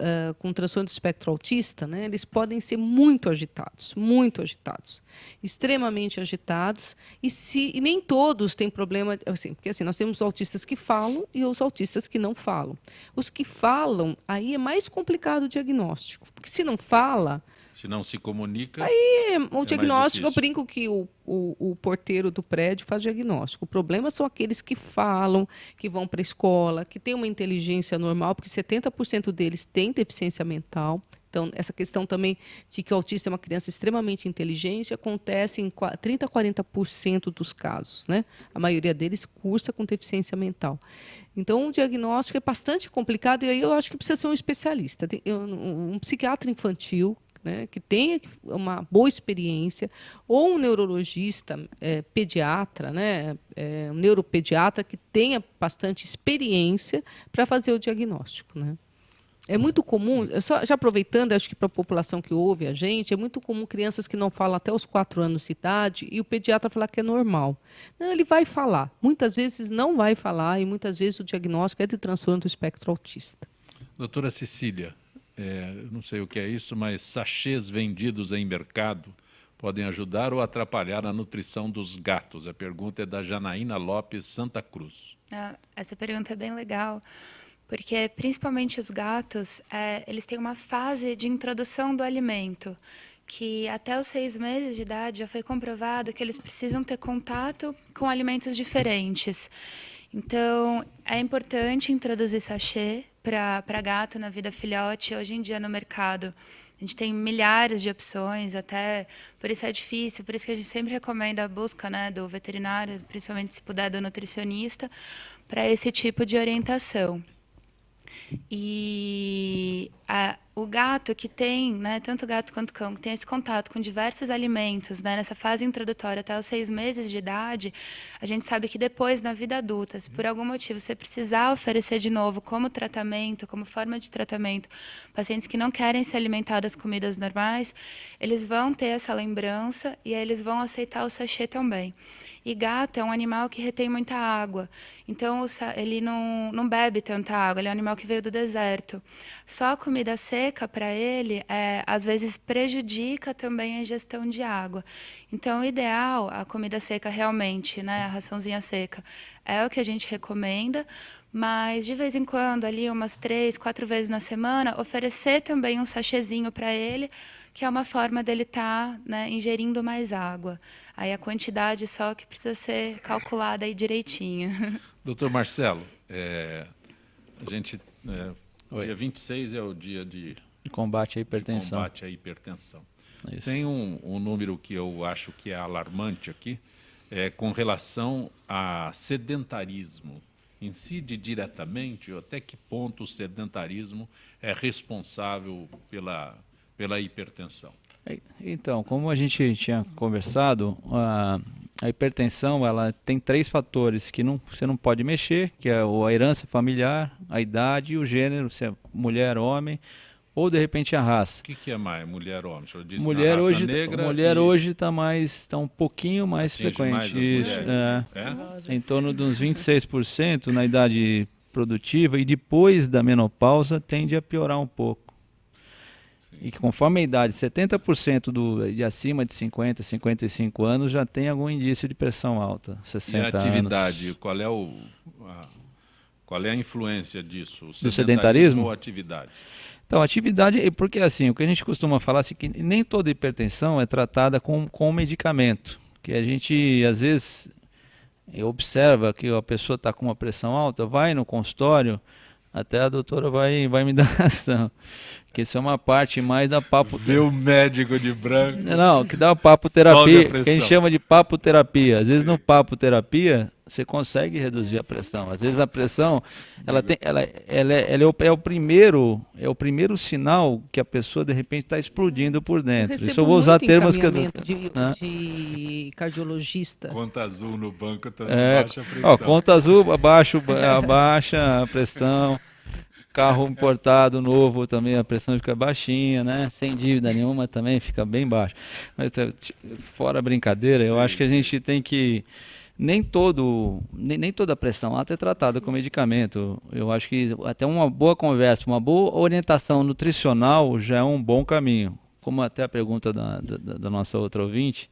transtorno do espectro autista, né, eles podem ser muito agitados, extremamente agitados, e nem todos têm problema, assim, porque assim, nós temos autistas que falam e os autistas que não falam. Os que falam, aí é mais complicado o diagnóstico, porque se não fala,
Se não se comunica,
O
mais
diagnóstico, eu
difícil.
brinco que o porteiro do prédio faz diagnóstico. O problema são aqueles que falam, que vão para a escola, que têm uma inteligência normal, porque 70% deles têm deficiência mental. Então, essa questão também de que o autista é uma criança extremamente inteligente acontece em 30% a 40% dos casos, né? A maioria deles cursa com deficiência mental. Então, o diagnóstico é bastante complicado e aí eu acho que precisa ser um especialista. Um psiquiatra infantil, né, que tenha uma boa experiência, ou um neurologista pediatra, né, um neuropediatra que tenha bastante experiência para fazer o diagnóstico, né? É muito comum, já aproveitando, acho que para a população que ouve a gente, é muito comum crianças que não falam até os 4 anos de idade e o pediatra falar que é normal. Não, ele vai falar. Muitas vezes não vai falar e muitas vezes o diagnóstico é de transtorno do espectro autista.
Doutora Cecília, eu não sei o que é isso, mas sachês vendidos em mercado podem ajudar ou atrapalhar a nutrição dos gatos? A pergunta é da Janaína Lopes Santa Cruz.
Essa pergunta é bem legal, porque principalmente os gatos, eles têm uma fase de introdução do alimento, que até os 6 meses de idade já foi comprovado que eles precisam ter contato com alimentos diferentes. Então, é importante introduzir sachê para gato na vida filhote. Hoje em dia, no mercado, a gente tem milhares de opções, até por isso é difícil, por isso que a gente sempre recomenda a busca, né, do veterinário, principalmente se puder do nutricionista, para esse tipo de orientação. E o gato que tem, né, tanto o gato quanto o cão, que tem esse contato com diversos alimentos, né, nessa fase introdutória até os 6 meses de idade, a gente sabe que depois, na vida adulta, se por algum motivo você precisar oferecer de novo como tratamento, como forma de tratamento, pacientes que não querem se alimentar das comidas normais, eles vão ter essa lembrança e aí eles vão aceitar o sachê também. E gato é um animal que retém muita água, então ele não bebe tanta água, ele é um animal que veio do deserto. Só a comida seca para ele, às vezes, prejudica também a ingestão de água. Então, o ideal, a comida seca realmente, né, a raçãozinha seca, é o que a gente recomenda, mas de vez em quando, ali umas 3, 4 vezes na semana, oferecer também um sachêzinho para ele, que é uma forma dele estar, né, ingerindo mais água. Aí a quantidade só que precisa ser calculada aí direitinho.
Doutor Marcelo, a gente, dia 26 é o dia de
Combate à hipertensão.
combate à hipertensão.
Isso.
Tem um número que eu acho que é alarmante aqui, com relação a sedentarismo. Incide diretamente, ou até que ponto o sedentarismo é responsável pela hipertensão?
Então, como a gente tinha conversado, a hipertensão ela tem 3 fatores que você não pode mexer, que é a herança familiar, a idade e o gênero, se é mulher, homem, ou de repente a raça.
O que é mais, mulher ou homem? O senhor disse
Mulher
na raça
hoje,
negra
mulher
e
hoje está um pouquinho mais
atinge
frequente.
mais as
Isso,
mulheres.
em torno de uns 26% na idade produtiva e depois da menopausa tende a piorar um pouco. E que conforme a idade, 70% de acima de 50, 55 anos já tem algum indício de pressão alta, 60
E a atividade,
anos.
qual é a influência disso? O
sedentarismo?
Ou a atividade?
Então, atividade, porque assim, o que a gente costuma falar é que nem toda hipertensão é tratada com medicamento, que a gente, às vezes, observa que a pessoa está com uma pressão alta, vai no consultório, até a doutora vai me dar ação. Que isso é uma parte mais da papo...
Vê o médico de branco.
Não, que dá o papo
Sobe a
terapia,
pressão.
que a gente chama de papo terapia. Às vezes no papo terapia você consegue reduzir a pressão. Às vezes a pressão é o primeiro sinal que a pessoa de repente está explodindo por dentro. Isso eu vou usar termos que eu...
de cardiologista.
Conta azul no banco também baixa a pressão.
Ó, conta azul, abaixa a pressão. Carro importado novo também a pressão fica baixinha, né? Sem dívida nenhuma também fica bem baixa. Mas fora a brincadeira, eu acho que a gente tem que nem toda pressão alta é tratada com medicamento. Eu acho que até uma boa conversa, uma boa orientação nutricional já é um bom caminho. Como até a pergunta da nossa outra ouvinte,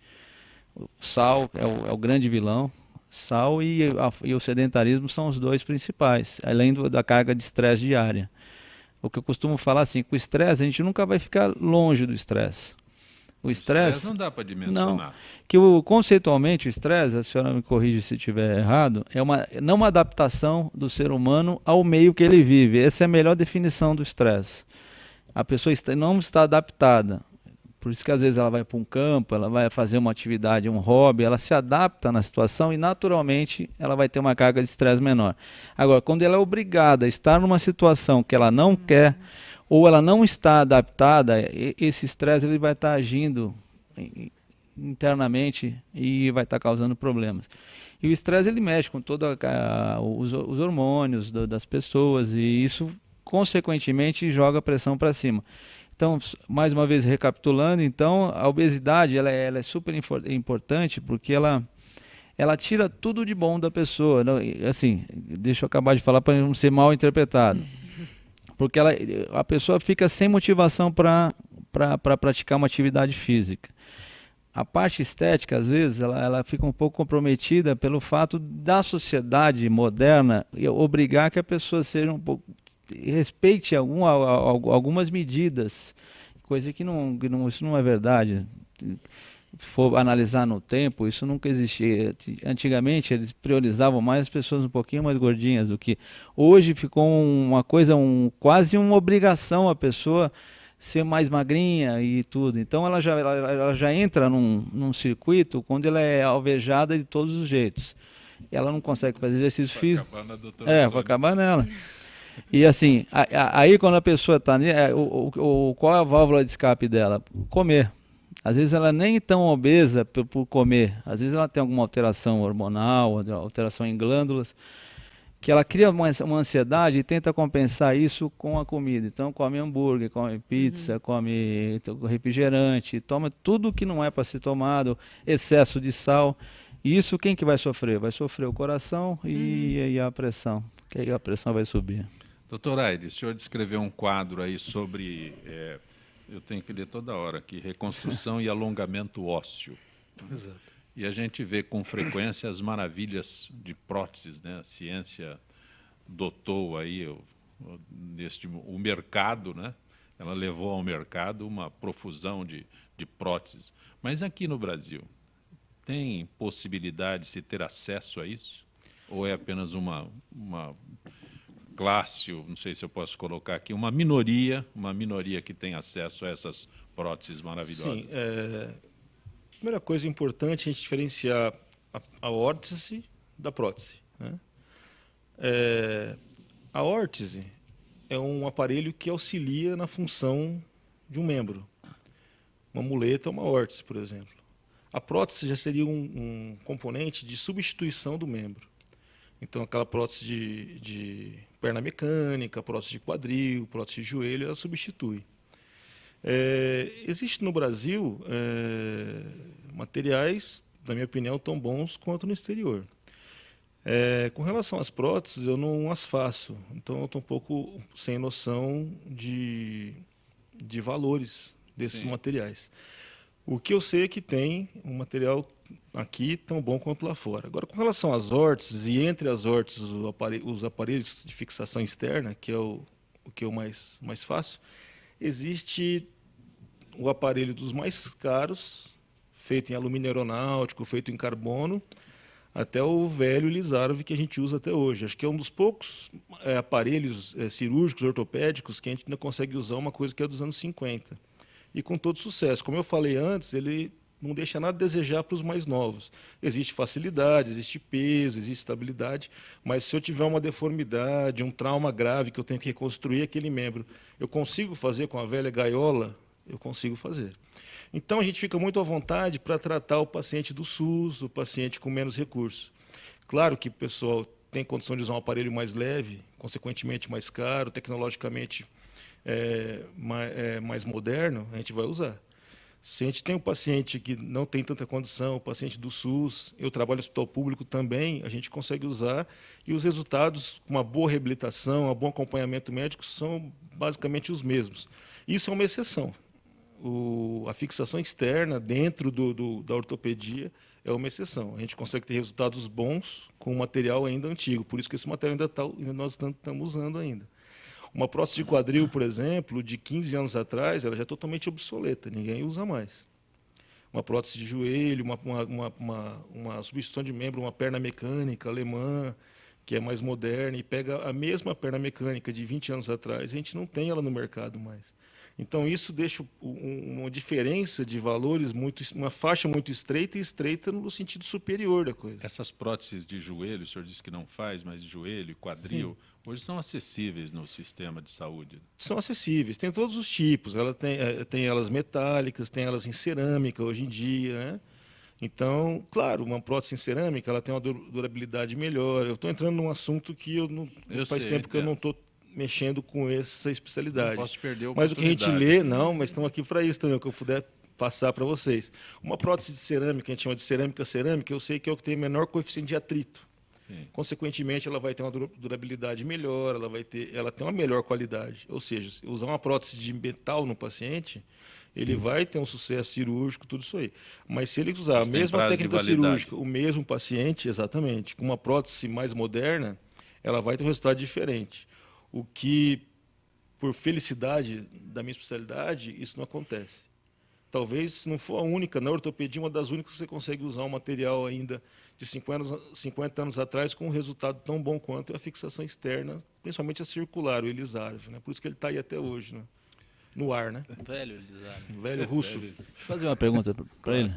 o sal é o grande vilão. Sal e o sedentarismo são os 2 principais, além da carga de estresse diária. O que eu costumo falar assim, com o estresse, a gente nunca vai ficar longe do estresse. O estresse
não dá para dimensionar.
Conceitualmente o estresse, a senhora me corrige se estiver errado, é não uma adaptação do ser humano ao meio que ele vive. Essa é a melhor definição do estresse. A pessoa não está adaptada. Por isso que às vezes ela vai para um campo, ela vai fazer uma atividade, um hobby, ela se adapta na situação e naturalmente ela vai ter uma carga de estresse menor. Agora, quando ela é obrigada a estar numa situação que ela não quer ou ela não está adaptada, esse estresse ele vai estar agindo internamente e vai estar causando problemas. E o estresse ele mexe com todos os hormônios das pessoas e isso consequentemente joga pressão para cima. Então, mais uma vez recapitulando, então a obesidade ela é super importante porque ela tira tudo de bom da pessoa. Não, assim, deixa eu acabar de falar para não ser mal interpretado. Porque a pessoa fica sem motivação para praticar uma atividade física. A parte estética, às vezes, ela fica um pouco comprometida pelo fato da sociedade moderna obrigar que a pessoa seja um pouco respeite algumas medidas, coisa que isso não é verdade. Se for analisar no tempo, isso nunca existia. Antigamente eles priorizavam mais as pessoas um pouquinho mais gordinhas do que hoje. Ficou uma coisa, quase uma obrigação a pessoa ser mais magrinha e tudo. Então ela já entra num circuito onde ela é alvejada de todos os jeitos. Ela não consegue fazer exercício físico. Vai acabar nela. E assim, aí quando a pessoa está... Qual é a válvula de escape dela? Comer. Às vezes ela nem é tão obesa por comer. Às vezes ela tem alguma alteração hormonal, alteração em glândulas, que ela cria uma ansiedade e tenta compensar isso com a comida. Então come hambúrguer, come pizza, come refrigerante, toma tudo que não é para ser tomado, excesso de sal. E isso quem que vai sofrer? Vai sofrer o coração e a pressão, porque aí a pressão vai subir.
Doutor Aires, o senhor descreveu um quadro aí sobre, eu tenho que ler toda hora aqui, reconstrução e alongamento ósseo.
Exato.
E a gente vê com frequência as maravilhas de próteses, né? A ciência dotou aí o mercado, né? Ela levou ao mercado uma profusão de próteses. Mas aqui no Brasil, tem possibilidade de se ter acesso a isso? Ou é apenas uma classe, não sei se eu posso colocar aqui, uma minoria que tem acesso a essas próteses maravilhosas?
Sim, a primeira coisa importante é a gente diferenciar a órtese da prótese, né? A órtese é um aparelho que auxilia na função de um membro. Uma muleta ou uma órtese, por exemplo. A prótese já seria um componente de substituição do membro. Então, aquela prótese de perna mecânica, prótese de quadril, prótese de joelho, ela substitui. Existe no Brasil materiais, na minha opinião, tão bons quanto no exterior. Com relação às próteses, eu não as faço. Então, eu estou um pouco sem noção de valores desses materiais. O que eu sei é que tem um material aqui tão bom quanto lá fora. Agora, com relação às órteses, e entre as órteses os aparelhos de fixação externa, que é o que eu mais faço, existe o aparelho dos mais caros, feito em alumínio aeronáutico, feito em carbono, até o velho Lizarov que a gente usa até hoje. Acho que é um dos poucos aparelhos cirúrgicos, ortopédicos, que a gente ainda consegue usar uma coisa que é dos anos 50. E com todo sucesso. Como eu falei antes, ele não deixa nada a desejar para os mais novos. Existe facilidade, existe peso, existe estabilidade, mas se eu tiver uma deformidade, um trauma grave que eu tenho que reconstruir aquele membro, eu consigo fazer com a velha gaiola? Eu consigo fazer. Então a gente fica muito à vontade para tratar o paciente do SUS, o paciente com menos recursos. Claro que o pessoal tem condição de usar um aparelho mais leve, consequentemente mais caro, tecnologicamente mais moderno, a gente vai usar. Se a gente tem um paciente que não tem tanta condição, o paciente do SUS, eu trabalho no hospital público também, a gente consegue usar e os resultados, com uma boa reabilitação, um bom acompanhamento médico, são basicamente os mesmos. Isso é uma exceção. A fixação externa dentro da ortopedia é uma exceção. A gente consegue ter resultados bons com um material ainda antigo, por isso que esse material nós estamos usando ainda. Uma prótese de quadril, por exemplo, de 15 anos atrás, ela já é totalmente obsoleta, ninguém usa mais. Uma prótese de joelho, uma substituição de membro, uma perna mecânica alemã, que é mais moderna, e pega a mesma perna mecânica de 20 anos atrás, a gente não tem ela no mercado mais. Então, isso deixa uma diferença de valores, uma faixa muito estreita, e estreita no sentido superior da coisa.
Essas próteses de joelho, o senhor disse que não faz, mas de joelho e quadril, hoje são acessíveis no sistema de saúde.
São acessíveis, tem todos os tipos. Ela tem elas metálicas, tem elas em cerâmica hoje em dia, né? Então, claro, uma prótese em cerâmica ela tem uma durabilidade melhor. Eu estou entrando num assunto que faz tempo que eu não estou mexendo com essa especialidade.
Não posso perder a
Mas o que a gente
oportunidade.
lê, mas estamos aqui para isso também, o que eu puder passar para vocês. Uma prótese de cerâmica, a gente chama de cerâmica, eu sei que é o que tem menor coeficiente de atrito.
Sim.
Consequentemente, ela vai ter uma durabilidade melhor, ela tem uma melhor qualidade. Ou seja, se usar uma prótese de metal no paciente, ele vai ter um sucesso cirúrgico, tudo isso aí. Mas se ele usar
Mas
a
tem
mesma
prazo de
técnica
validade.
cirúrgica, o mesmo paciente, exatamente, com uma prótese mais moderna, ela vai ter um resultado diferente. O que, por felicidade da minha especialidade, isso não acontece. Talvez, se não for a única, na ortopedia, uma das únicas que você consegue usar um material ainda de 50 anos atrás com um resultado tão bom quanto a fixação externa, principalmente a circular, o Elisarov, né? Por isso que ele está aí até hoje, né? No ar, né?
Velho Elizardo.
Velho russo.
Deixa eu fazer uma pergunta para ele.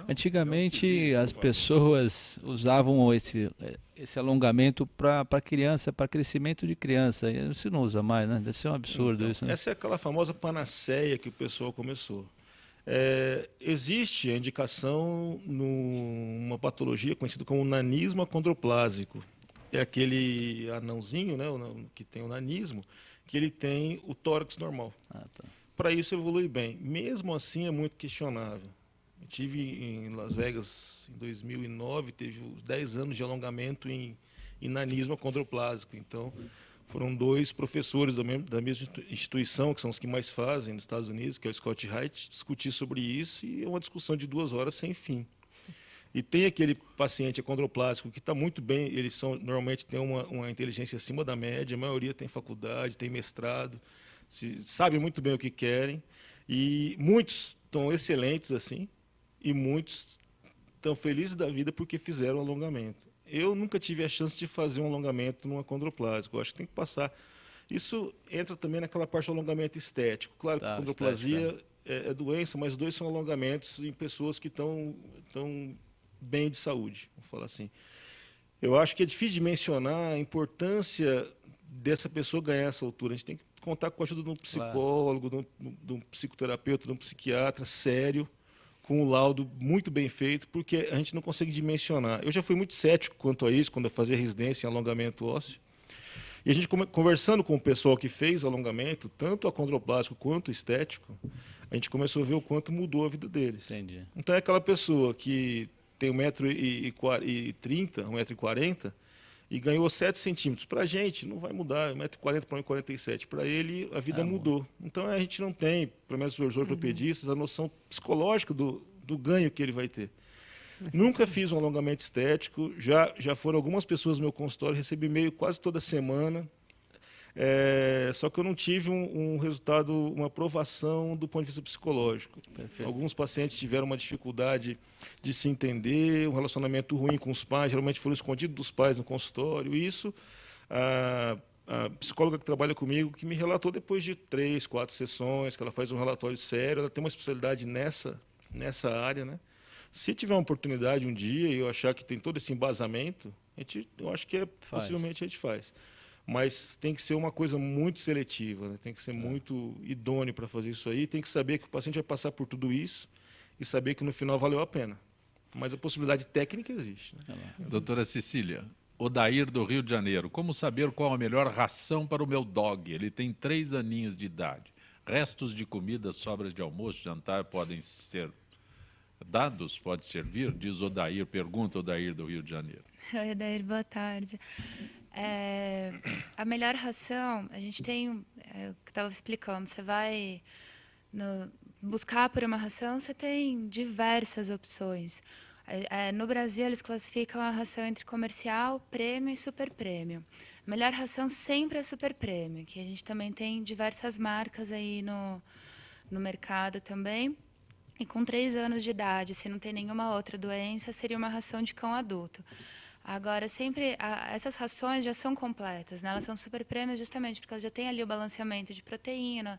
Antigamente as pessoas usavam esse alongamento para criança, para crescimento de criança. E você não usa mais, né? Deve ser um absurdo
Então,
isso, né?
essa é aquela famosa panaceia que o pessoal começou. Existe a indicação numa patologia conhecida como nanismo acondroplásico. É aquele anãozinho, né, que tem o nanismo, que ele tem o tórax normal.
Ah, tá.
Para isso evolui bem. Mesmo assim é muito questionável. Eu tive em Las Vegas em 2009, teve os 10 anos de alongamento em nanismo acondroplásico. Então, foram 2 professores da mesma instituição, que são os que mais fazem nos Estados Unidos, que é o Scott Wright, discutir sobre isso, e é uma discussão de 2 horas sem fim. E tem aquele paciente acondroplásico que está muito bem, eles normalmente têm uma inteligência acima da média, a maioria tem faculdade, tem mestrado, sabem muito bem o que querem, e muitos estão excelentes assim, e muitos estão felizes da vida porque fizeram alongamento. Eu nunca tive a chance de fazer um alongamento num acondroplásico. Eu acho que tem que passar. Isso entra também naquela parte do alongamento estético. Claro que a acondroplasia é doença, mas os 2 são alongamentos em pessoas que estão bem de saúde, vamos falar assim. Eu acho que é difícil de mencionar a importância dessa pessoa ganhar essa altura. A gente tem que contar com a ajuda de um psicólogo, de um psicoterapeuta, de um psiquiatra sério, com um laudo muito bem feito, porque a gente não consegue dimensionar. Eu já fui muito cético quanto a isso, quando eu fazia residência em alongamento ósseo. E a gente, conversando com o pessoal que fez alongamento, tanto acondroplásico quanto estético, a gente começou a ver o quanto mudou a vida deles.
Entendi.
Então é aquela pessoa que tem 1,30 m, 1,40 m, e ganhou 7 centímetros. Para a gente, não vai mudar, 1,40 m para 1,47 m. Para ele, a vida mudou. Então, a gente não tem, pelo menos os ortopedistas, a noção psicológica do ganho que ele vai ter. Nunca fiz um alongamento estético, já foram algumas pessoas no meu consultório, recebi e-mail quase toda semana, só que eu não tive um resultado, uma aprovação do ponto de vista psicológico.
Perfeito.
Alguns pacientes tiveram uma dificuldade de se entender, um relacionamento ruim com os pais, geralmente foram escondidos dos pais no consultório. E isso, a psicóloga que trabalha comigo, que me relatou depois de 3, 4 sessões, que ela faz um relatório sério, ela tem uma especialidade nessa área, né? Se tiver uma oportunidade um dia e eu achar que tem todo esse embasamento, eu acho que possivelmente a gente faz. Mas tem que ser uma coisa muito seletiva, né? Tem que ser muito idôneo para fazer isso aí, tem que saber que o paciente vai passar por tudo isso e saber que no final valeu a pena. Mas a possibilidade técnica existe. Né?
Doutora Cecília, Odair do Rio de Janeiro, como saber qual a melhor ração para o meu dog? Ele tem 3 aninhos de idade. Restos de comida, sobras de almoço, jantar podem ser dados? Pode servir? Diz Odair, pergunta Odair do Rio de Janeiro.
Oi, Odair, boa tarde. A melhor ração, a gente tem, o que estava explicando, você vai buscar por uma ração, você tem diversas opções. No Brasil, eles classificam a ração entre comercial, prêmio e super prêmio. Melhor ração sempre é Super Prêmio, que a gente também tem diversas marcas aí no mercado também. E com 3 anos de idade, se não tem nenhuma outra doença, seria uma ração de cão adulto. Agora, sempre, essas rações já são completas, né? Elas são super prêmios justamente porque elas já têm ali o balanceamento de proteína,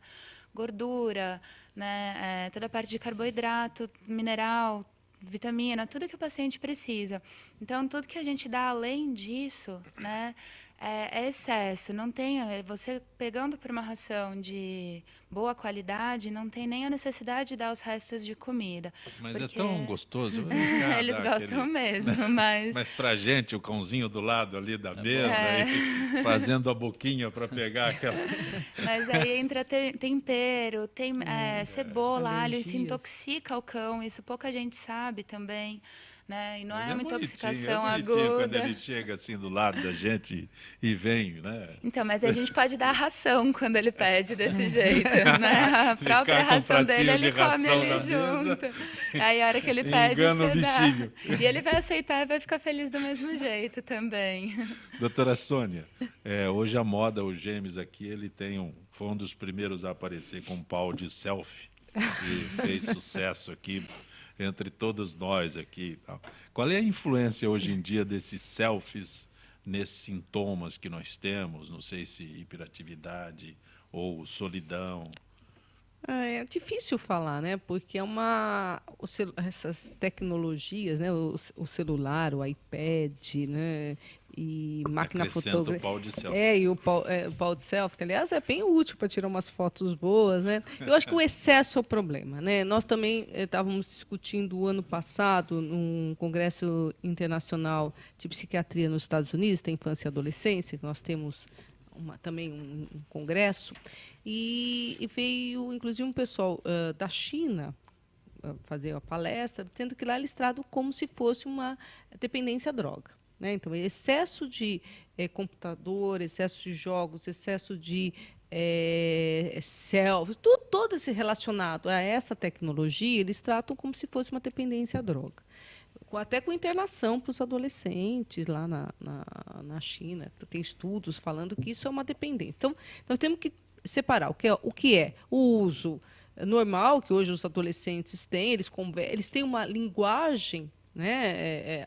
gordura, né? Toda a parte de carboidrato, mineral, vitamina, tudo que o paciente precisa. Então, tudo que a gente dá além disso, né, é excesso. Não tem, você pegando por uma ração de boa qualidade, não tem nem a necessidade de dar os restos de comida.
Mas
porque
é tão gostoso. Vem cá,
eles
dá
gostam
aquele-
mesmo, mas...
Mas pra gente, o cãozinho do lado ali da mesa,
É.
aí, fazendo a boquinha para pegar aquela.
Mas aí entra tempero, tem cebola, alho, isso
alergias.
intoxica o cão, isso pouca gente sabe também, né? E não
Mas
é uma
bonitinho,
intoxicação
bonitinho quando
aguda.
ele chega assim do lado da gente e vem, né?
Então, mas a gente pode dar ração quando ele pede desse jeito, né? A
Ficar
própria
com um
ração dele,
pratinho
ele
de
come
ração
ali
na mesa.
junto. Aí a hora que ele pede,
Engana o
você dá.
bichinho.
E ele vai aceitar e vai ficar feliz do mesmo jeito também.
Doutora Sônia, hoje a moda, o Gêmeos aqui, ele foi um dos primeiros a aparecer com um pau de selfie e fez sucesso aqui entre todos nós aqui. E tal. Qual é a influência hoje em dia desses selfies nesses sintomas que nós temos? Não sei se hiperatividade ou solidão.
É difícil falar, né? Porque essas tecnologias, né? O celular, o iPad, né? E máquina
Acrescenta o
fotográfica.
pau de selfie.
E o pau de selfie, que aliás é bem útil para tirar umas fotos boas, né? Eu acho que o excesso é o problema, né? Nós também estávamos discutindo o ano passado num congresso internacional de psiquiatria nos Estados Unidos, da infância e adolescência, que nós temos também um congresso, e veio, inclusive, um pessoal da China fazer a palestra, dizendo que lá eles tratam como se fosse uma dependência à droga. Né? Então, excesso de computador, excesso de jogos, excesso de selfies, todo esse relacionado a essa tecnologia, eles tratam como se fosse uma dependência à droga. Até com internação para os adolescentes lá na China. Tem estudos falando que isso é uma dependência. Então, nós temos que separar o que é o uso normal que hoje os adolescentes têm. Eles têm uma linguagem, né,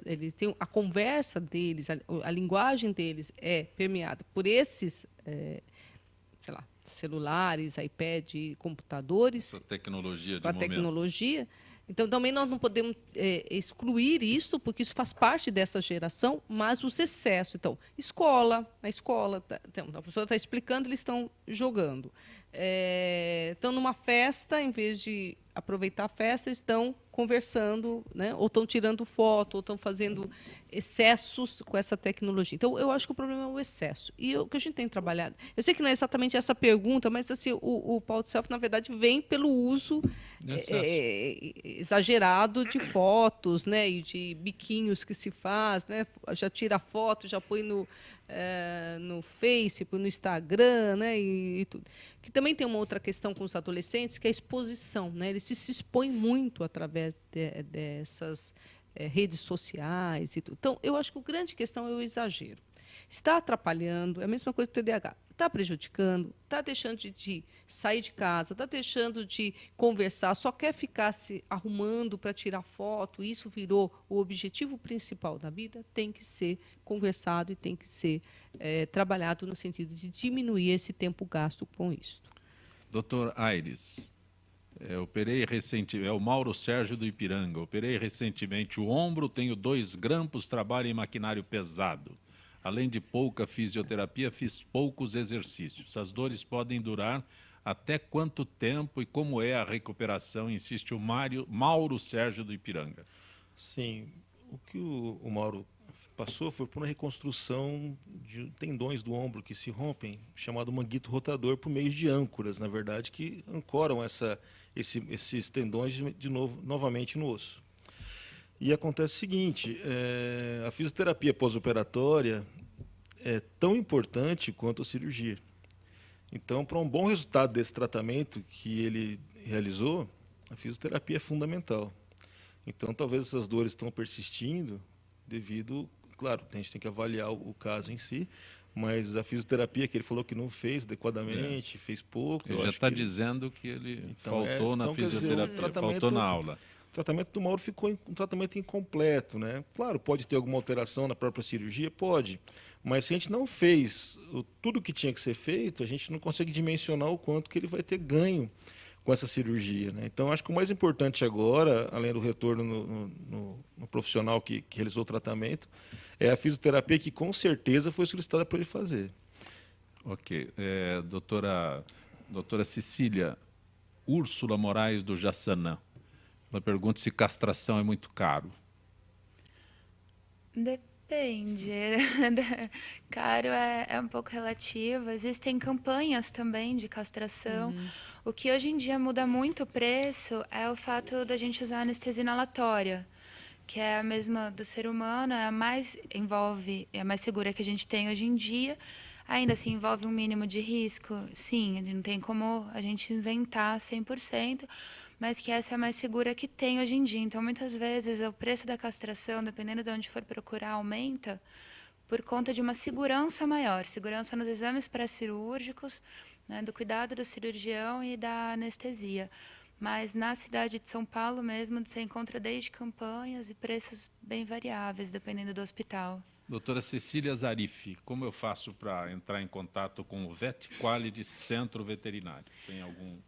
eles têm a conversa deles, a linguagem deles é permeada por esses sei lá, celulares, iPad, computadores,
Essa tecnologia de
com a
momento.
tecnologia. Então, também nós não podemos excluir isso, porque isso faz parte dessa geração, mas os excessos. Então, na escola, a professora está explicando, eles estão jogando. Estão numa festa, em vez de aproveitar a festa, estão conversando, né? Ou estão tirando foto, ou estão fazendo excessos com essa tecnologia. Então, eu acho que o problema é o excesso. E o que a gente tem trabalhado... Eu sei que não é exatamente essa pergunta, mas assim, o pau de selfie, na verdade, vem pelo uso exagerado de fotos, né? E de biquinhos que se faz, né? Já tira a foto, já põe no Facebook, no Instagram, né? E tudo. Que também tem uma outra questão com os adolescentes, que é a exposição, né? Eles se expõem muito através dessas redes sociais e tudo. Então, eu acho que a grande questão é o exagero. Está atrapalhando, é a mesma coisa do TDAH. Está prejudicando, está deixando de sair de casa, está deixando de conversar, só quer ficar se arrumando para tirar foto. Isso virou o objetivo principal da vida. Tem que ser conversado e tem que ser trabalhado no sentido de diminuir esse tempo gasto com isso.
Doutor Aires, operei recentemente, é o Mauro Sérgio do Ipiranga, operei recentemente o ombro, tenho 2 grampos, trabalho em maquinário pesado. Além de pouca fisioterapia, fiz poucos exercícios. As dores podem durar até quanto tempo e como é a recuperação? Insiste o Mauro Sérgio do Ipiranga.
Sim, o que o Mauro passou foi por uma reconstrução de tendões do ombro que se rompem, chamado manguito rotador, por meio de âncoras, na verdade, que ancoram esses tendões novamente no osso. E acontece o seguinte, a fisioterapia pós-operatória é tão importante quanto a cirurgia. Então, para um bom resultado desse tratamento que ele realizou, a fisioterapia é fundamental. Então, talvez essas dores estão persistindo devido, claro, a gente tem que avaliar o caso em si, mas a fisioterapia que ele falou que não fez adequadamente, fez pouco.
Ele já está dizendo que ele faltou na
quer dizer,
fisioterapia, faltou na aula.
O tratamento do Mauro ficou um tratamento incompleto, né? Claro, pode ter alguma alteração na própria cirurgia, pode, mas se a gente não fez tudo o que tinha que ser feito, a gente não consegue dimensionar o quanto que ele vai ter ganho com essa cirurgia, né? Então, acho que o mais importante agora, além do retorno no profissional que realizou o tratamento, é a fisioterapia que com certeza foi solicitada para ele fazer.
Ok. Doutora Cecília Úrsula Moraes do Jaçanã. Ela pergunta se castração é muito caro.
Depende. Caro é um pouco relativo. Existem campanhas também de castração. O que hoje em dia muda muito o preço é o fato da gente usar anestesia inalatória, que é a mesma do ser humano, é a mais segura que a gente tem hoje em dia. Ainda assim, envolve um mínimo de risco? Sim, não tem como a gente isentar 100%, mas que essa é a mais segura que tem hoje em dia. Então, muitas vezes, o preço da castração, dependendo de onde for procurar, aumenta por conta de uma segurança maior. Segurança nos exames pré-cirúrgicos, né, do cuidado do cirurgião e da anestesia. Mas na cidade de São Paulo mesmo, você encontra desde campanhas e preços bem variáveis, dependendo do hospital.
Doutora Cecília Zarif, como eu faço para entrar em contato com o VetQuality Centro Veterinário? Tem algum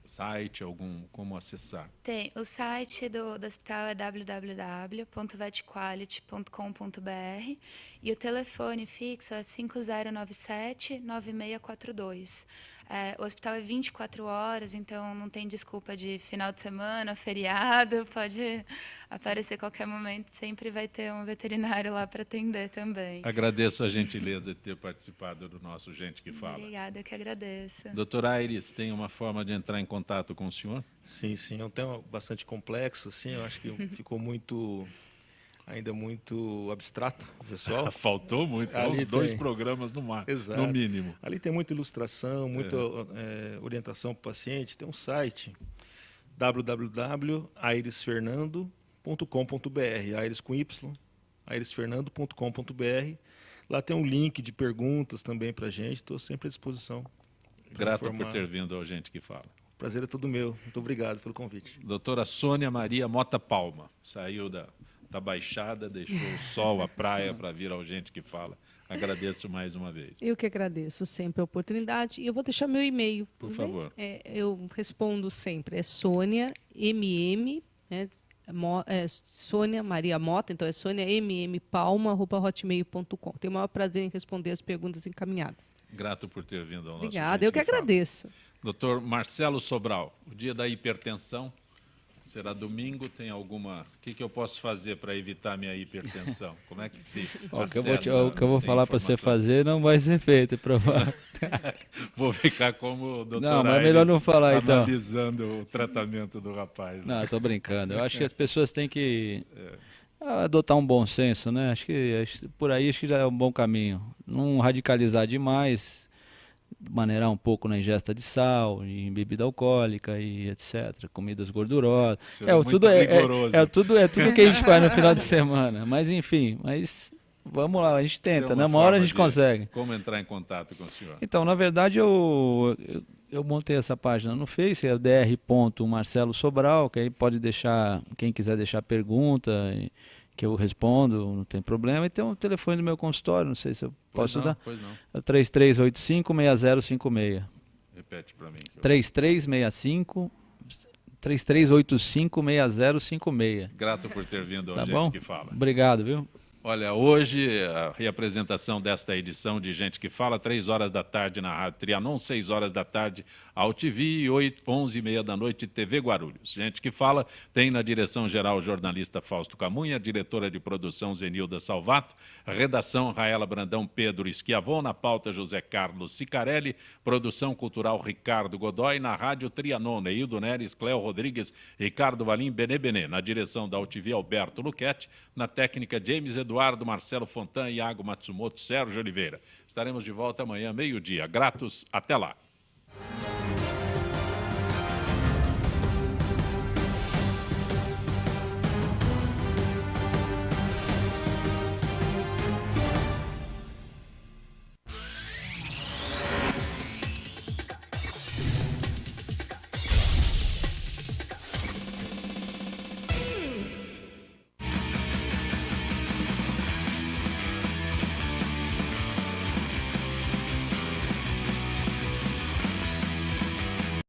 site, como acessar?
Tem. O site do hospital é www.vetquality.com.br e o telefone fixo é 5097-9642. O hospital é 24 horas, então não tem desculpa de final de semana, feriado, pode aparecer a qualquer momento, sempre vai ter um veterinário lá para atender também.
Agradeço a gentileza de ter participado do nosso Gente que Fala.
Obrigada, eu que agradeço.
Doutora Aires, tem uma forma de entrar em contato com o senhor?
Sim, é um tema bastante complexo, assim, eu acho que ficou ainda muito abstrato, pessoal.
Faltou muito, uns 2 programas no mínimo.
Ali tem muita ilustração, muita orientação para o paciente. Tem um site, www.airesfernando.com.br, Aires com Y, airesfernando.com.br. Lá tem um link de perguntas também para a gente, estou sempre à disposição.
Grato por ter vindo ao Gente que Fala.
O prazer é todo meu, muito obrigado pelo convite.
Doutora Sônia Maria Mota Palma, saiu da Baixada, deixou o sol, a praia para vir ao Gente que Fala. Agradeço mais uma vez.
Eu que agradeço sempre a oportunidade. E eu vou deixar meu e-mail.
Por favor.
Eu respondo sempre. É Sônia MM, né? Sônia Maria Mota, então é soniammPalma@hotmail.com. Tenho o maior prazer em responder as perguntas encaminhadas.
Grato por ter vindo ao nosso
Obrigada, eu que agradeço.
Doutor Marcelo Sobral, o dia da hipertensão será domingo, tem alguma... O que eu posso fazer para evitar minha hipertensão? Como é que se acessa?
O que eu vou falar para você fazer não vai ser feito, é provável.
Vou ficar como o doutor
Não, mas é melhor não falar, então.
Analisando o tratamento do rapaz.
Não, estou brincando. Eu acho que as pessoas têm que adotar um bom senso, né? Acho que por aí acho que já é um bom caminho. Não radicalizar demais, maneirar um pouco na ingesta de sal, em bebida alcoólica e etc, comidas gordurosas. Tudo que a gente faz no final de semana. Mas enfim, vamos lá, a gente tenta, né? Uma hora a gente consegue.
Como entrar em contato com o senhor?
Então, na verdade, eu montei essa página no Face, é dr.marcelo Sobral, que aí pode deixar, quem quiser deixar pergunta, que eu respondo, não tem problema. E tem um telefone do meu consultório, não sei se eu posso dar.
Pois não.
É 3385-6056.
Repete para mim.
3385-6056.
Grato por ter vindo ao
Tá
Gente
bom?
que Fala.
Obrigado, viu?
Olha, hoje a reapresentação desta edição de Gente que Fala, 3 horas da tarde na Rádio Trianon, 6 horas da tarde ao TV e 11h30 da noite TV Guarulhos. Gente que Fala tem na direção geral o jornalista Fausto Camunha, diretora de produção Zenilda Salvato, redação Raela Brandão, Pedro Schiavon, na pauta José Carlos Sicarelli, produção cultural Ricardo Godoy, na Rádio Trianon, Neildo Neres, Cléo Rodrigues, Ricardo Valim, Benê, na direção da UTV Alberto Luquete, na técnica James Eduardo, Marcelo Fontan, Iago Matsumoto, Sérgio Oliveira. Estaremos de volta amanhã, meio-dia. Gratos, até lá.